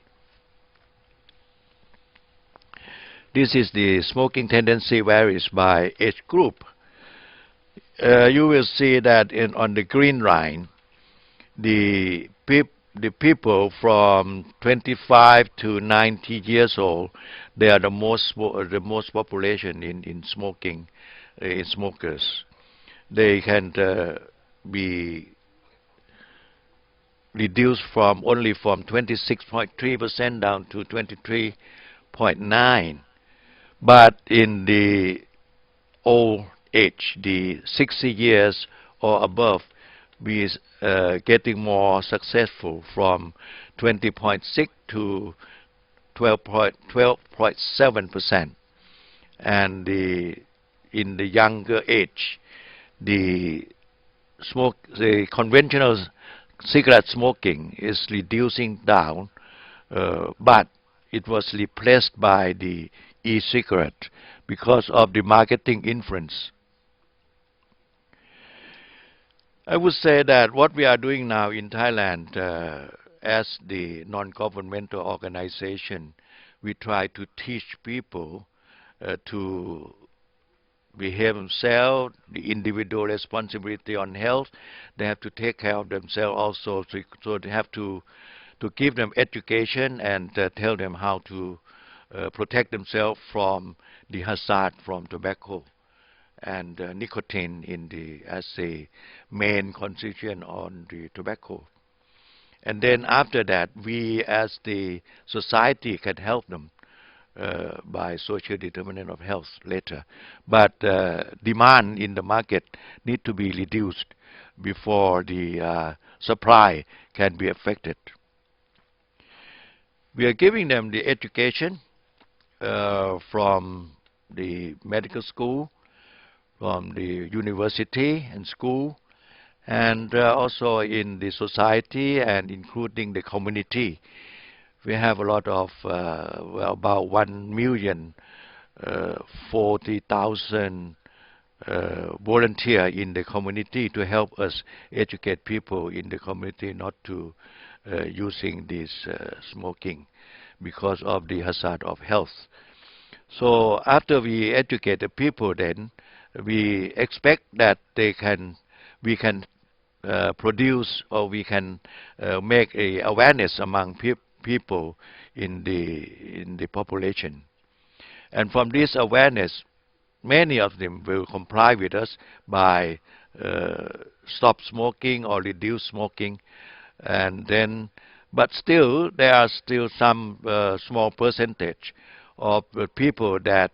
This is the smoking tendency varies by age group. You will see that on the green line, the the people from 25 to 90 years old, they are the most population in smoking, in smokers. They can be reduced from only from 26.3% down to 23.9%. But in the old age, the 60 years or above, we getting more successful from 20.6 to 12.7%. And in the younger age, the conventional cigarette smoking is reducing down, but it was replaced by the e-cigarette because of the marketing influence. I would say that what we are doing now in Thailand as the non-governmental organization, we try to teach people to behave themselves, the individual responsibility on health. They have to take care of themselves also, so they have to give them education and tell them how to protect themselves from the hazard from tobacco and nicotine as a main constituent on the tobacco. And then after that, we as the society can help them by social determinant of health later. But demand in the market need to be reduced before the supply can be affected. We are giving them the education from the medical school, from the university and school, and also in the society and including the community. We have a lot of, about 1,040,000 volunteers in the community to help us educate people in the community not to using this smoking because of the hazard of health. So after we educate the people, then we expect that we can produce, or we can make a awareness among people in the population. And from this awareness, many of them will comply with us by stop smoking or reduce smoking. And then, but still, there are still some small percentage of people that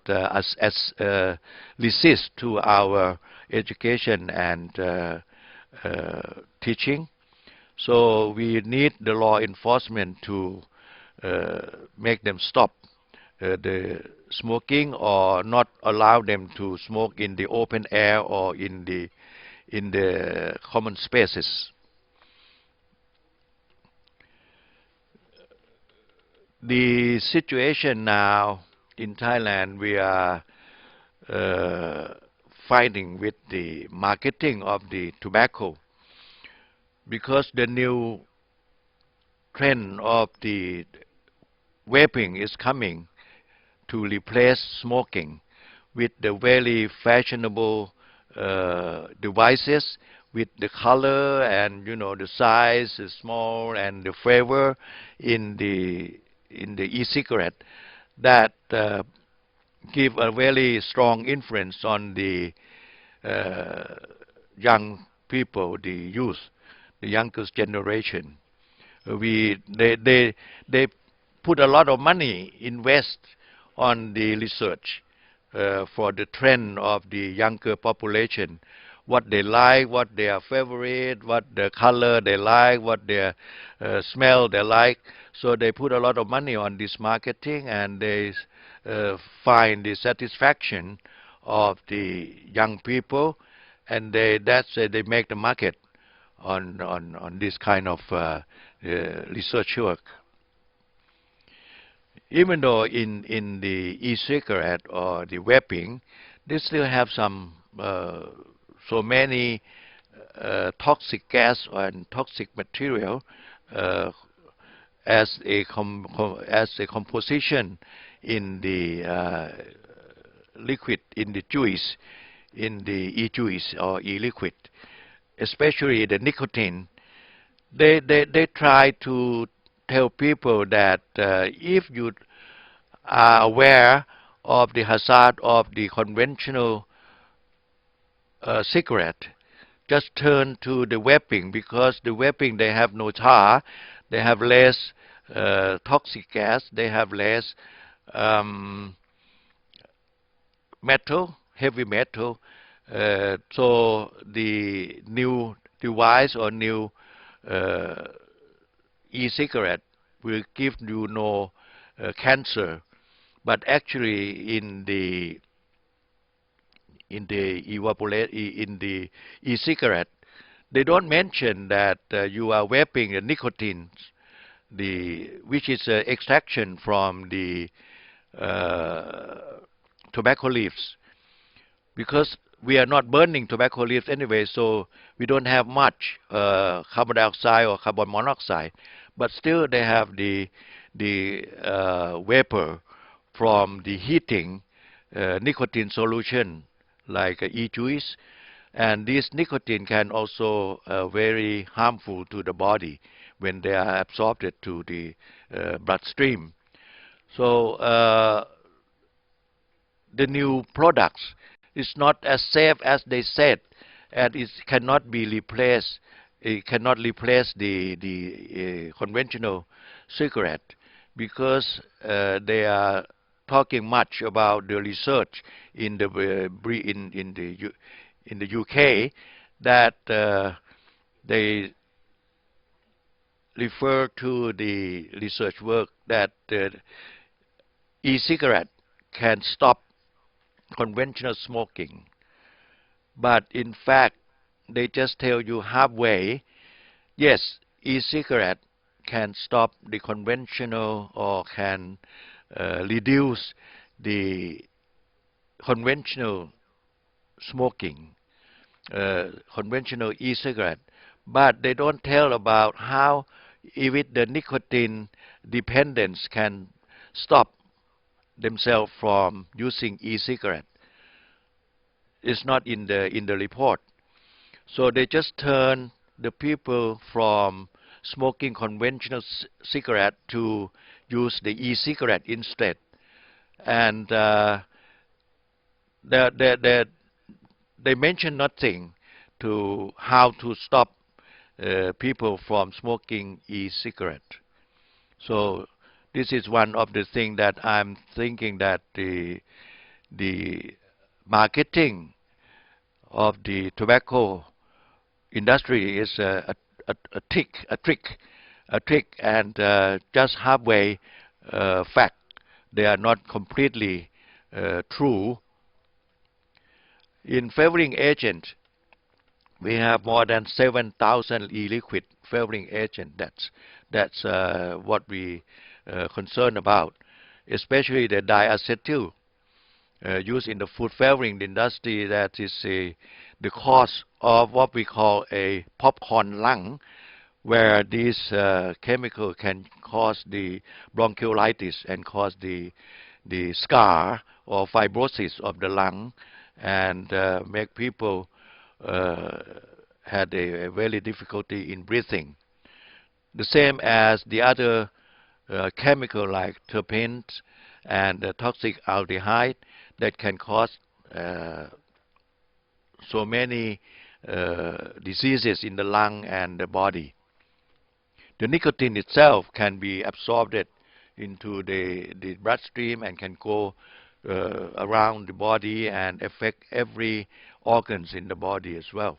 resist to our education and teaching. So we need the law enforcement to make them stop the smoking or not allow them to smoke in the open air or in the common spaces. The situation now in Thailand, we are fighting with the marketing of the tobacco, because the new trend of the vaping is coming to replace smoking with the very fashionable devices with the color and the size is small and the flavor in the e-cigarette that give a very strong influence on the young people, the youth, the youngest generation. They put a lot of money, invest on the research for the trend of the younger population, what they like, what their favorite, what the color they like, what their smell they like. So they put a lot of money on this marketing, and they find the satisfaction of the young people, and that's they make the market on this kind of research work. Even though in the e-cigarette or the vaping, they still have some so many toxic gas and toxic material as a composition in the liquid, in the juice, in the e-juice or e-liquid, especially the nicotine. they try to tell people that if you are aware of the hazard of the conventional cigarette, just turn to the vaping, because the vaping, they have no tar, they have less toxic gas, they have less um, metal, heavy metal. So the new device or new uh, e-cigarette will give you no cancer, but actually in the e-cigarette, they don't mention that you are vaping the nicotine, which is extraction from the tobacco leaves, because we are not burning tobacco leaves anyway, so we don't have much carbon dioxide or carbon monoxide, but still they have the vapor from the heating nicotine solution like e-juice, and this nicotine can also very harmful to the body when they are absorbed to the bloodstream. So the new products is not as safe as they said, and it cannot be replaced. It cannot replace the conventional cigarette, because they are talking much about the research in the in the UK, that they refer to the research work that e-cigarette can stop conventional smoking. But in fact, they just tell you halfway, yes, e-cigarette can stop the conventional or can reduce the conventional smoking, conventional e-cigarette, but they don't tell about how even the nicotine dependence can stop themselves from using e-cigarette. It's not in the report. So they just turn the people from smoking conventional cigarette to use the e-cigarette instead, and they mention nothing to how to stop people from smoking e-cigarette. So this is one of the things that I'm thinking, that the marketing of the tobacco industry is a trick, and just halfway fact. They are not completely true. In flavoring agent, we have more than 7,000 e-liquid flavoring agent. That's what we concern about, especially the diacetyl used in the food flavoring industry. That is the cause of what we call a popcorn lung, where this chemical can cause the bronchiolitis and cause the scar or fibrosis of the lung, and make people had a very difficulty in breathing. The same as the other chemical like terpenes and toxic aldehyde that can cause so many diseases in the lung and the body. The nicotine itself can be absorbed into the bloodstream and can go around the body and affect every organs in the body as well.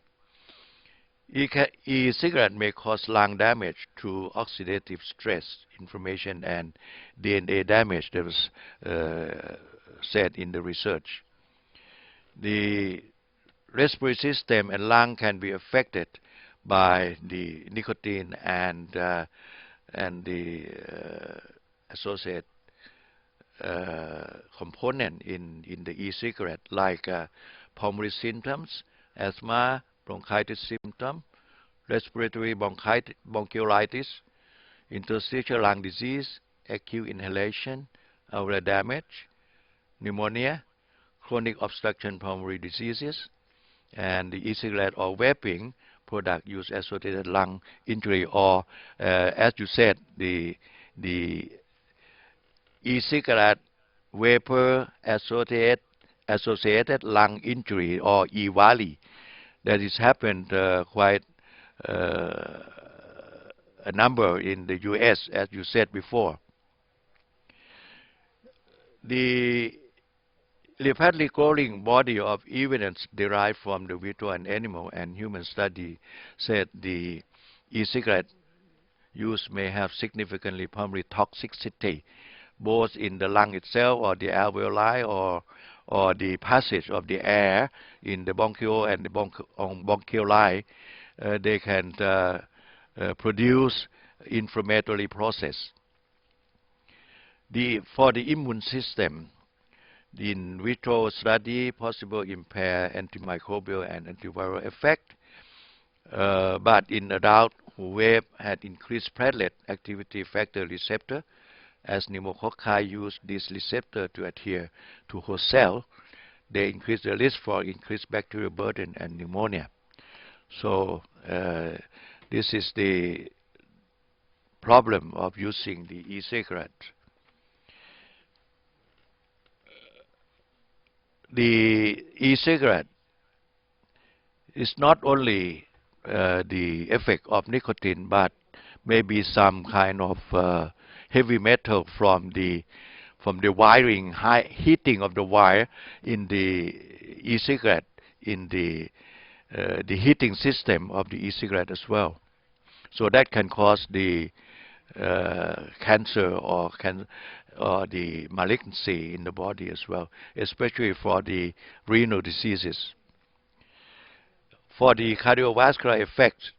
E-cigarette may cause lung damage through oxidative stress, inflammation, and DNA damage that was said in the research. The respiratory system and lung can be affected by the nicotine and the associated component in the e-cigarette, like pulmonary symptoms, asthma, bronchitis symptom, respiratory bronchiolitis, interstitial lung disease, acute inhalation, alveolar damage, pneumonia, chronic obstruction pulmonary diseases, and the e-cigarette or vaping product use associated lung injury, or as you said, the e-cigarette vapor associated lung injury, or EVALI, that is happened quite a number in the US, as you said before. The rapidly growing body of evidence derived from the vitro and animal and human study said the e-cigarette use may have significantly pulmonary toxicity, both in the lung itself or the alveoli, or the passage of the air in the bronchiole and the bronchioli. They can produce inflammatory process. For the immune system, the in vitro study possible impair antimicrobial and antiviral effect, but in adults who vape had increased platelet activity factor receptor, as pneumococci use this receptor to adhere to host cell, they increase the risk for increased bacterial burden and pneumonia. So this is the problem of using the e-cigarette. The e-cigarette is not only the effect of nicotine, but maybe some kind of heavy metal from the wiring, high heating of the wire in the e-cigarette, in the heating system of the e-cigarette as well. So that can cause the cancer or the malignancy in the body as well, especially for the renal diseases. For the cardiovascular effects,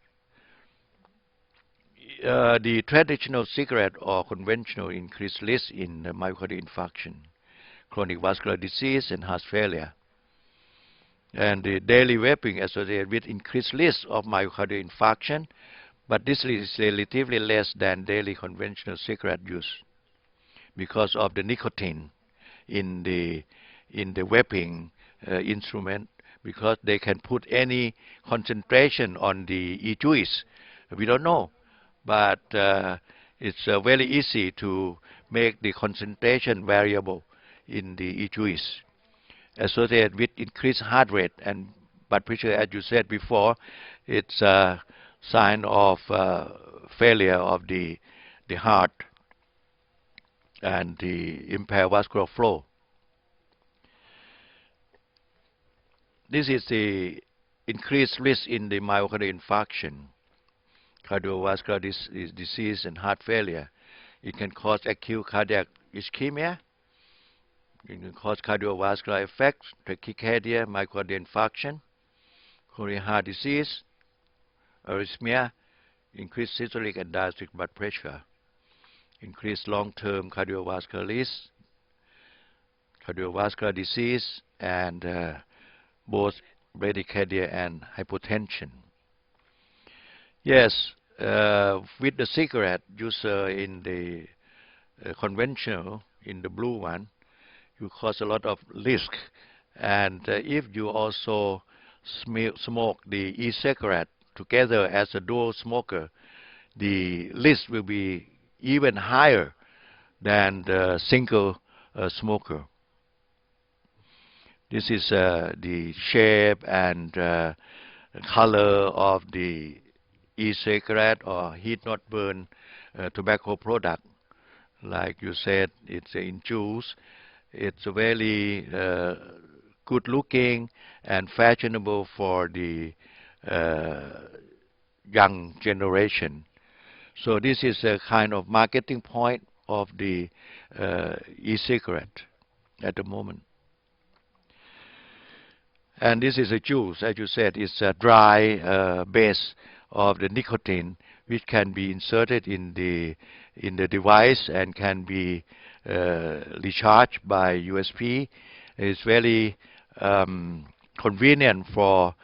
the traditional cigarette or conventional increased risk in myocardial infarction, chronic vascular disease, and heart failure. And the daily vaping associated with increased risk of myocardial infarction, but this is relatively less than daily conventional cigarette use because of the nicotine in the vaping instrument, because they can put any concentration on the e-juice. We don't know, but it's very easy to make the concentration variable in the e-juice, associated with increased heart rate and blood pressure. As you said before, it's a sign of failure of the heart and the impaired vascular flow. This is the increased risk in the myocardial infarction, cardiovascular disease, and heart failure. It can cause acute cardiac ischemia. It can cause cardiovascular effects, tachycardia, myocardial infarction, coronary heart disease, arrhythmia, increased systolic and diastolic blood pressure, increased long-term cardiovascular risk, cardiovascular disease, and both bradycardia and hypotension. Yes, with the cigarette user in the conventional, in the blue one, you cause a lot of risk. And if you also smoke the e-cigarette together as a dual smoker, the risk will be even higher than the single smoker. This is the shape and color of the e-cigarette or heat-not-burn tobacco product. Like you said, it's in juice. It's very good-looking and fashionable for the young generation. So this is a kind of marketing point of the e-cigarette at the moment. And this is a juice, as you said. It's a dry base of the nicotine, which can be inserted in the device and can be recharged by USB. It's very convenient for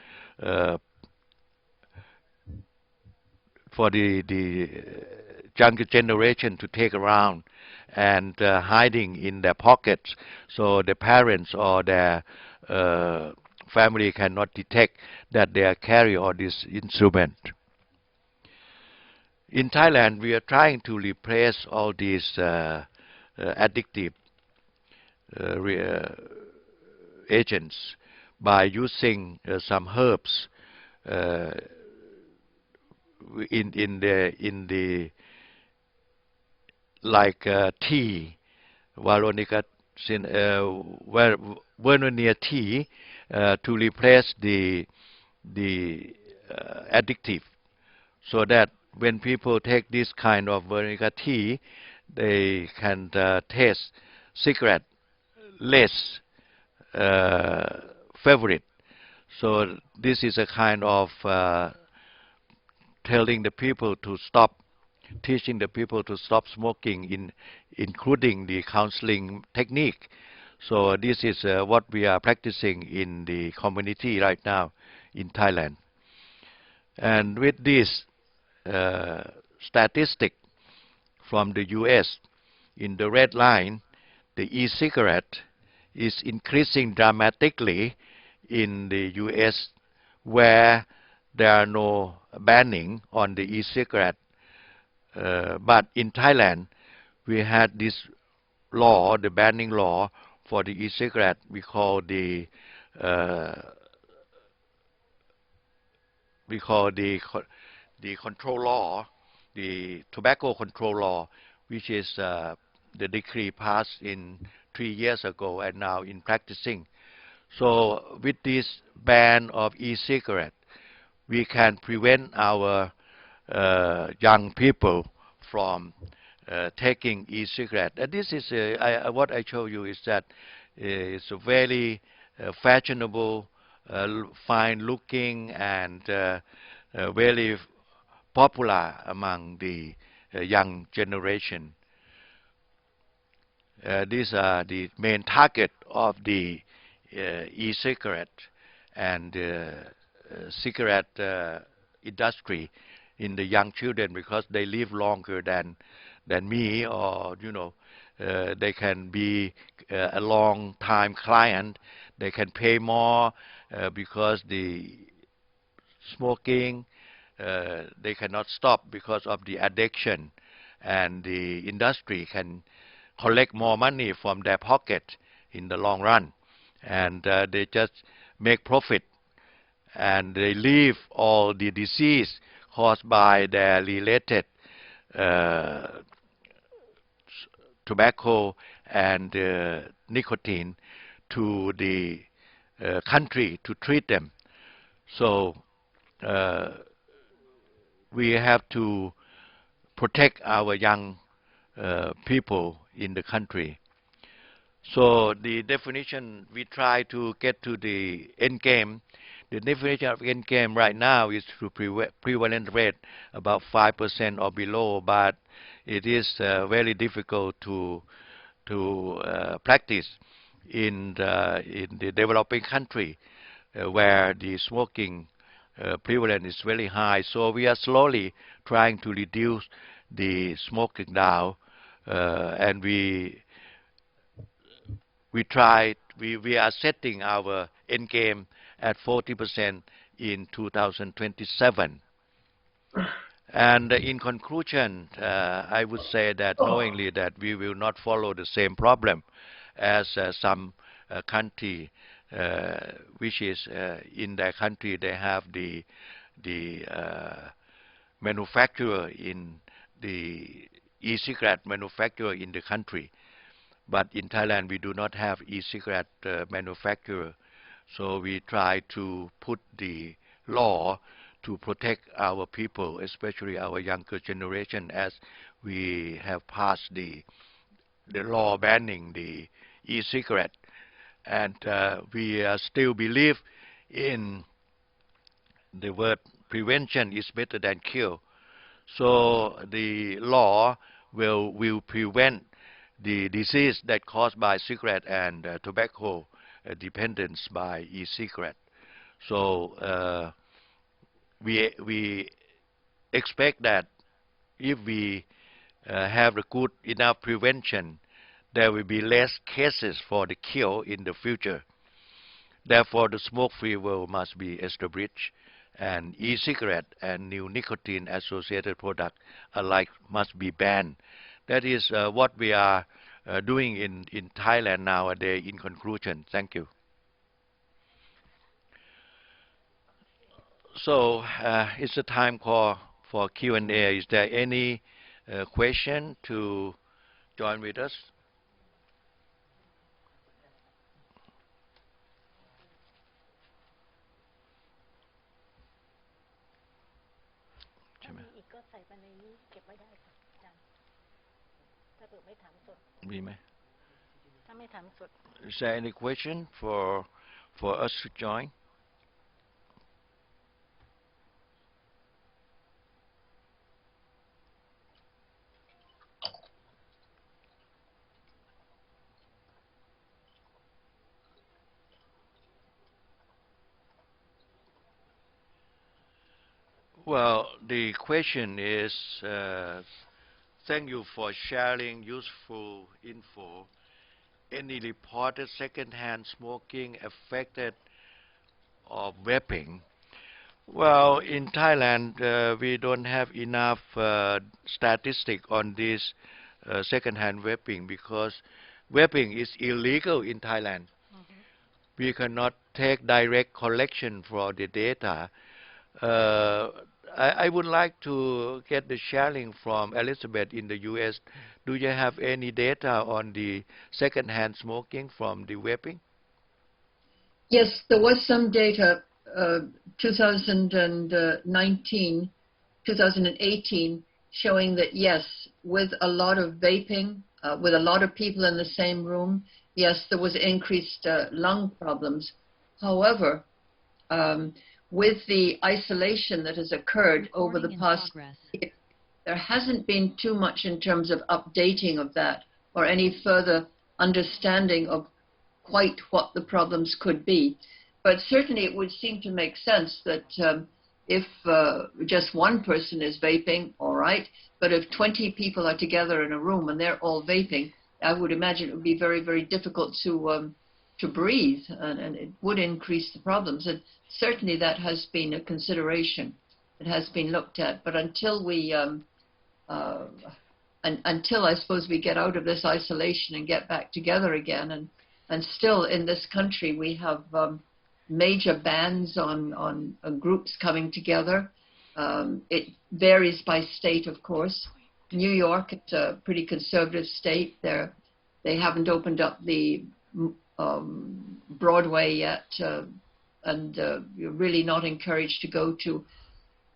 the younger generation to take around and hiding in their pockets, so the parents or their family cannot detect that they are carrying all this instrument. In Thailand, we are trying to replace all these addictive agents by using some herbs in the like tea, Veronica Vernonia tea, to replace the addictive, so that when people take this kind of Veronica tea, they can taste cigarette less favorite. So this is a kind of telling the people to stop, teaching the people to stop smoking, including the counseling technique. So this is what we are practicing in the community right now in Thailand. And with this statistic from the US, in the red line, the e-cigarette is increasing dramatically in the US, where there are no banning on the e-cigarette. But in Thailand, we had this law, the banning law for the e-cigarette. We call the control law, the tobacco control law, which is the decree passed in 3 years ago and now in practicing. So with this ban of e-cigarette, we can prevent our young people from taking e-cigarette. And this is what I show you is that it's a very fashionable, fine-looking, and very popular among the young generation. These are the main target of the e-cigarette and cigarette industry in the young children, because they live longer than me, or they can be a long time client. They can pay more because the smoking, they cannot stop because of the addiction, and the industry can collect more money from their pocket in the long run, and they just make profit, and they leave all the disease caused by their related tobacco and nicotine to the country to treat them. So we have to protect our young people in the country. So the definition, we try to get to the end game. The definition of end game right now is to prevalent rate about 5% or below, but it is very difficult to practice in the developing country where the smoking prevalence is very high. So we are slowly trying to reduce the smoking down, and we are setting our end game at 40% in 2027. And in conclusion, I would say that knowingly that we will not follow the same problem as some country, which is in their country they have the manufacturer in the e-cigarette manufacturer in the country. But in Thailand, we do not have e-cigarette manufacturer. So we try to put the law to protect our people, especially our younger generation, as we have passed the law banning the e-cigarette. And we still believe in the word prevention is better than cure. So the law will prevent the disease that caused by cigarette and tobacco dependence by e-cigarette. So we expect that if we have a good enough prevention, there will be less cases for the cure in the future. Therefore, the smoke-free world must be established, and e-cigarette and new nicotine-associated products alike must be banned. That is what we are doing in Thailand nowadays. In conclusion, thank you. So it's a time call for Q&A. Is there any question to join with us? Is there any question for us to join? Well, the question is, thank you for sharing useful info. Any reported second-hand smoking affected of vaping? Well, in Thailand, we don't have enough statistic on this second-hand vaping because vaping is illegal in Thailand. We cannot take direct collection for the data. I would like to get the sharing from Elizabeth in the U.S. Do you have any data on the second-hand smoking from the vaping? Yes, there was some data, 2019, 2018, showing that yes, with a lot of vaping, with a lot of people in the same room, yes, there was increased lung problems. However, with the isolation that has occurred over the past year, there hasn't been too much in terms of updating of that or any further understanding of quite what the problems could be. But certainly it would seem to make sense that if just one person is vaping, all right, but if 20 people are together in a room and they're all vaping, I would imagine it would be very, very difficult to breathe, and it would increase the problems. And certainly that has been a consideration. It has been looked at. But until we, until I suppose we get out of this isolation and get back together again, and still in this country we have major bans on groups coming together. It varies by state, of course. New York, it's a pretty conservative state. They haven't opened up the Broadway yet, and you're really not encouraged to go to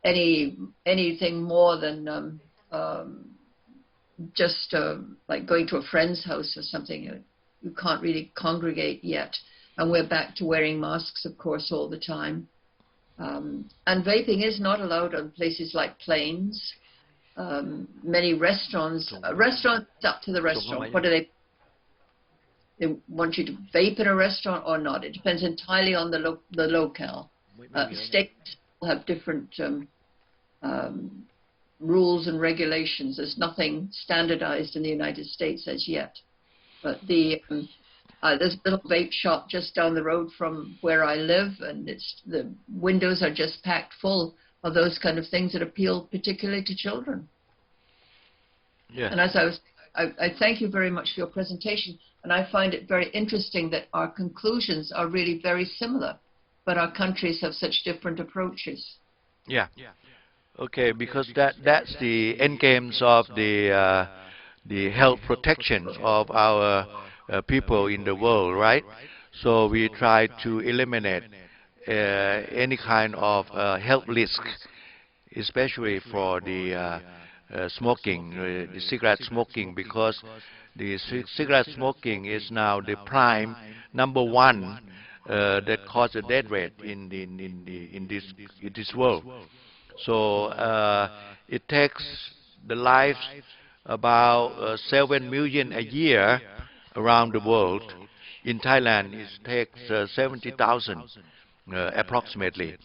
anything more than just like going to a friend's house or something. You can't really congregate yet, and we're back to wearing masks, of course, all the time. And vaping is not allowed on places like planes. Many restaurants, it's up to the restaurant. What do they want you to vape in a restaurant or not? It depends entirely on the locale. States have different rules and regulations. There's nothing standardized in the United States as yet. But there's a little vape shop just down the road from where I live, and the windows are just packed full of those kind of things that appeal particularly to children. Yeah. And as I thank you very much for your presentation, and I find it very interesting that our conclusions are really very similar, but our countries have such different approaches. Yeah. Okay, because that's the end games of the health protection of our people in the world, right? So we try to eliminate any kind of health risk, especially for the smoking, the cigarette smoking, because the cigarette smoking is now the prime #1 that causes a death rate in this world. So it takes the lives about 7 million a year around the world. In Thailand, it takes 70,000 approximately.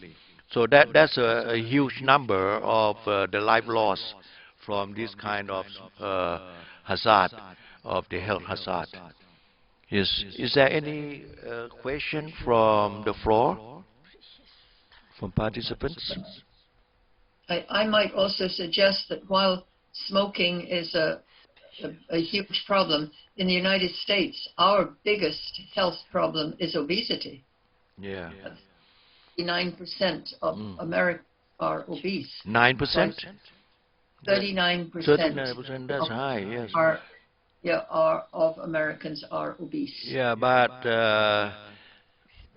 So that's a huge number of the life loss from this kind of hazard, of the health hazard. Yes. Is there any question from the floor, from participants? I might also suggest that while smoking is a huge problem, in the United States, our biggest health problem is obesity. Yeah. 39% of Americans are obese. 9%? 39%. 39%, that's high, yes. Of Americans are obese. Yeah, but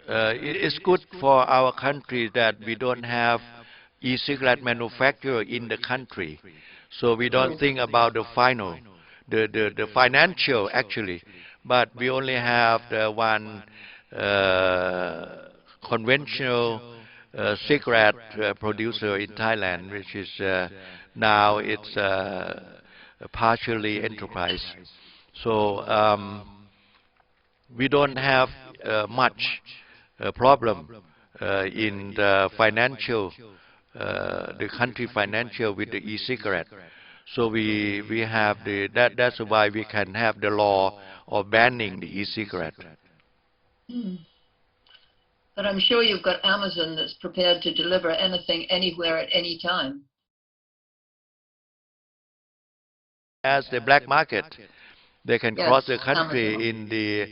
it's good for our country that we don't have e-cigarette manufacturer in the country. So we don't think about the financial actually, but we only have the one conventional cigarette producer in Thailand, which is now it's partially enterprise. So we don't have much problem in the financial, the country financial with the e-cigarette. So we have that's why we can have the law of banning the e-cigarette. But I'm sure you've got Amazon that's prepared to deliver anything, anywhere, at any time. As the black market, they can Yes, cross the country Amazon.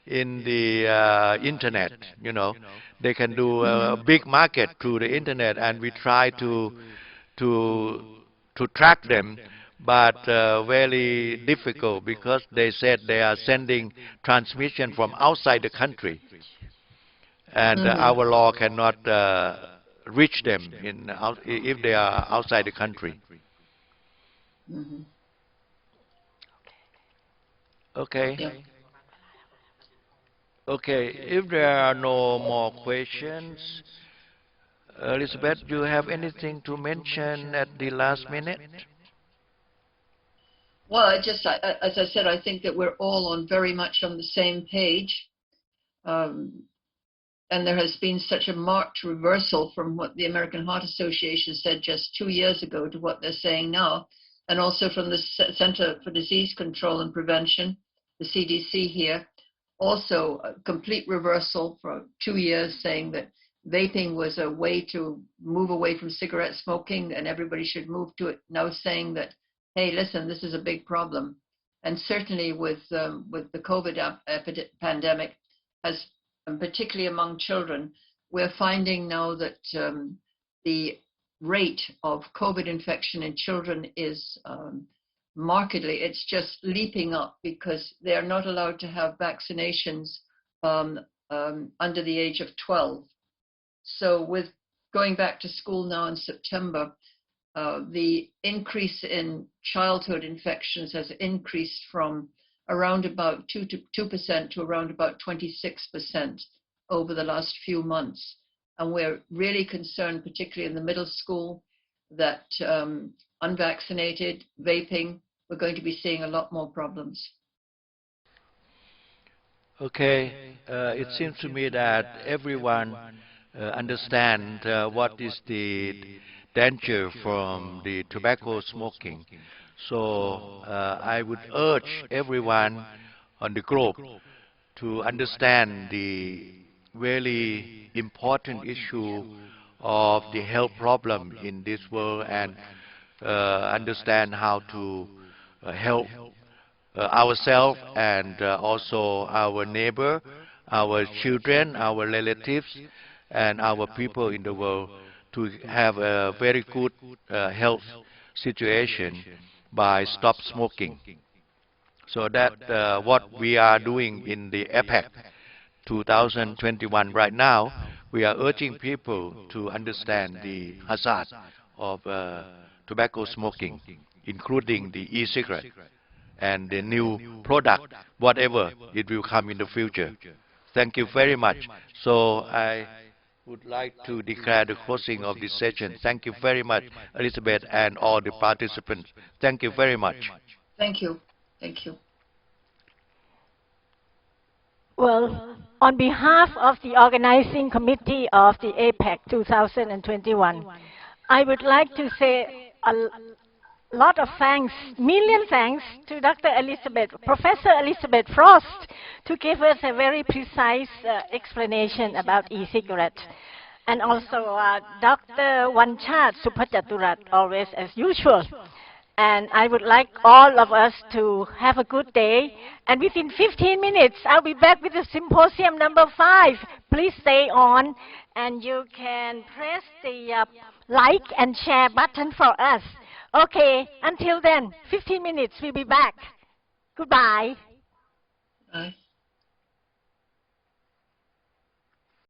in the internet. You know, they can do a big market through the internet, and we try to track them, but very difficult because they said they are sending transmission from outside the country, and our law cannot reach them if they are outside the country. Okay. Yeah. Okay, if there are no more questions, Elizabeth, do you have anything to mention at the last minute? Well, as I said, I think that we're all very much on the same page. And there has been such a marked reversal from what the American Heart Association said just 2 years ago to what they're saying now, and also from the Center for Disease Control and Prevention, the CDC here, also a complete reversal for 2 years, saying that vaping was a way to move away from cigarette smoking and everybody should move to it. Now saying that, hey, listen, this is a big problem. And certainly with the COVID pandemic, and particularly among children, we're finding now that the rate of COVID infection in children is markedly, it's just leaping up because they are not allowed to have vaccinations under the age of 12. So with going back to school now in September, the increase in childhood infections has increased from around about 2% to around about 26% over the last few months. And we're really concerned, particularly in the middle school, that unvaccinated, vaping, we're going to be seeing a lot more problems. Okay, it seems to me that everyone understands what is the danger from the tobacco smoking. So I would urge everyone on the globe to understand the very important issue of the health problem in this world and understand how to help ourselves and also our neighbor, our children, our relatives, and our people in the world to have a very good health situation by stop smoking. So that what we are doing in the APACT 2021 right now, we are urging people to understand the hazard of tobacco smoking, including the e-cigarette and the new product, whatever it will come in the future. Thank you very much. So I would like to declare the closing of this session. Thank you very much, Elizabeth, and all the participants. Thank you very much. Thank you. Thank you. Well, on behalf of the organizing committee of the APACT 2021, I would like to say lot of thanks, million thanks to Professor Elizabeth Frost, to give us a very precise explanation about e-cigarette. And also Dr. Wanchat Supajaturat, always as usual. And I would like all of us to have a good day. And within 15 minutes, I'll be back with the symposium number 5. Please stay on, and you can press the like and share button for us. Okay, until then, 15 minutes, we'll be back. Goodbye. Bye.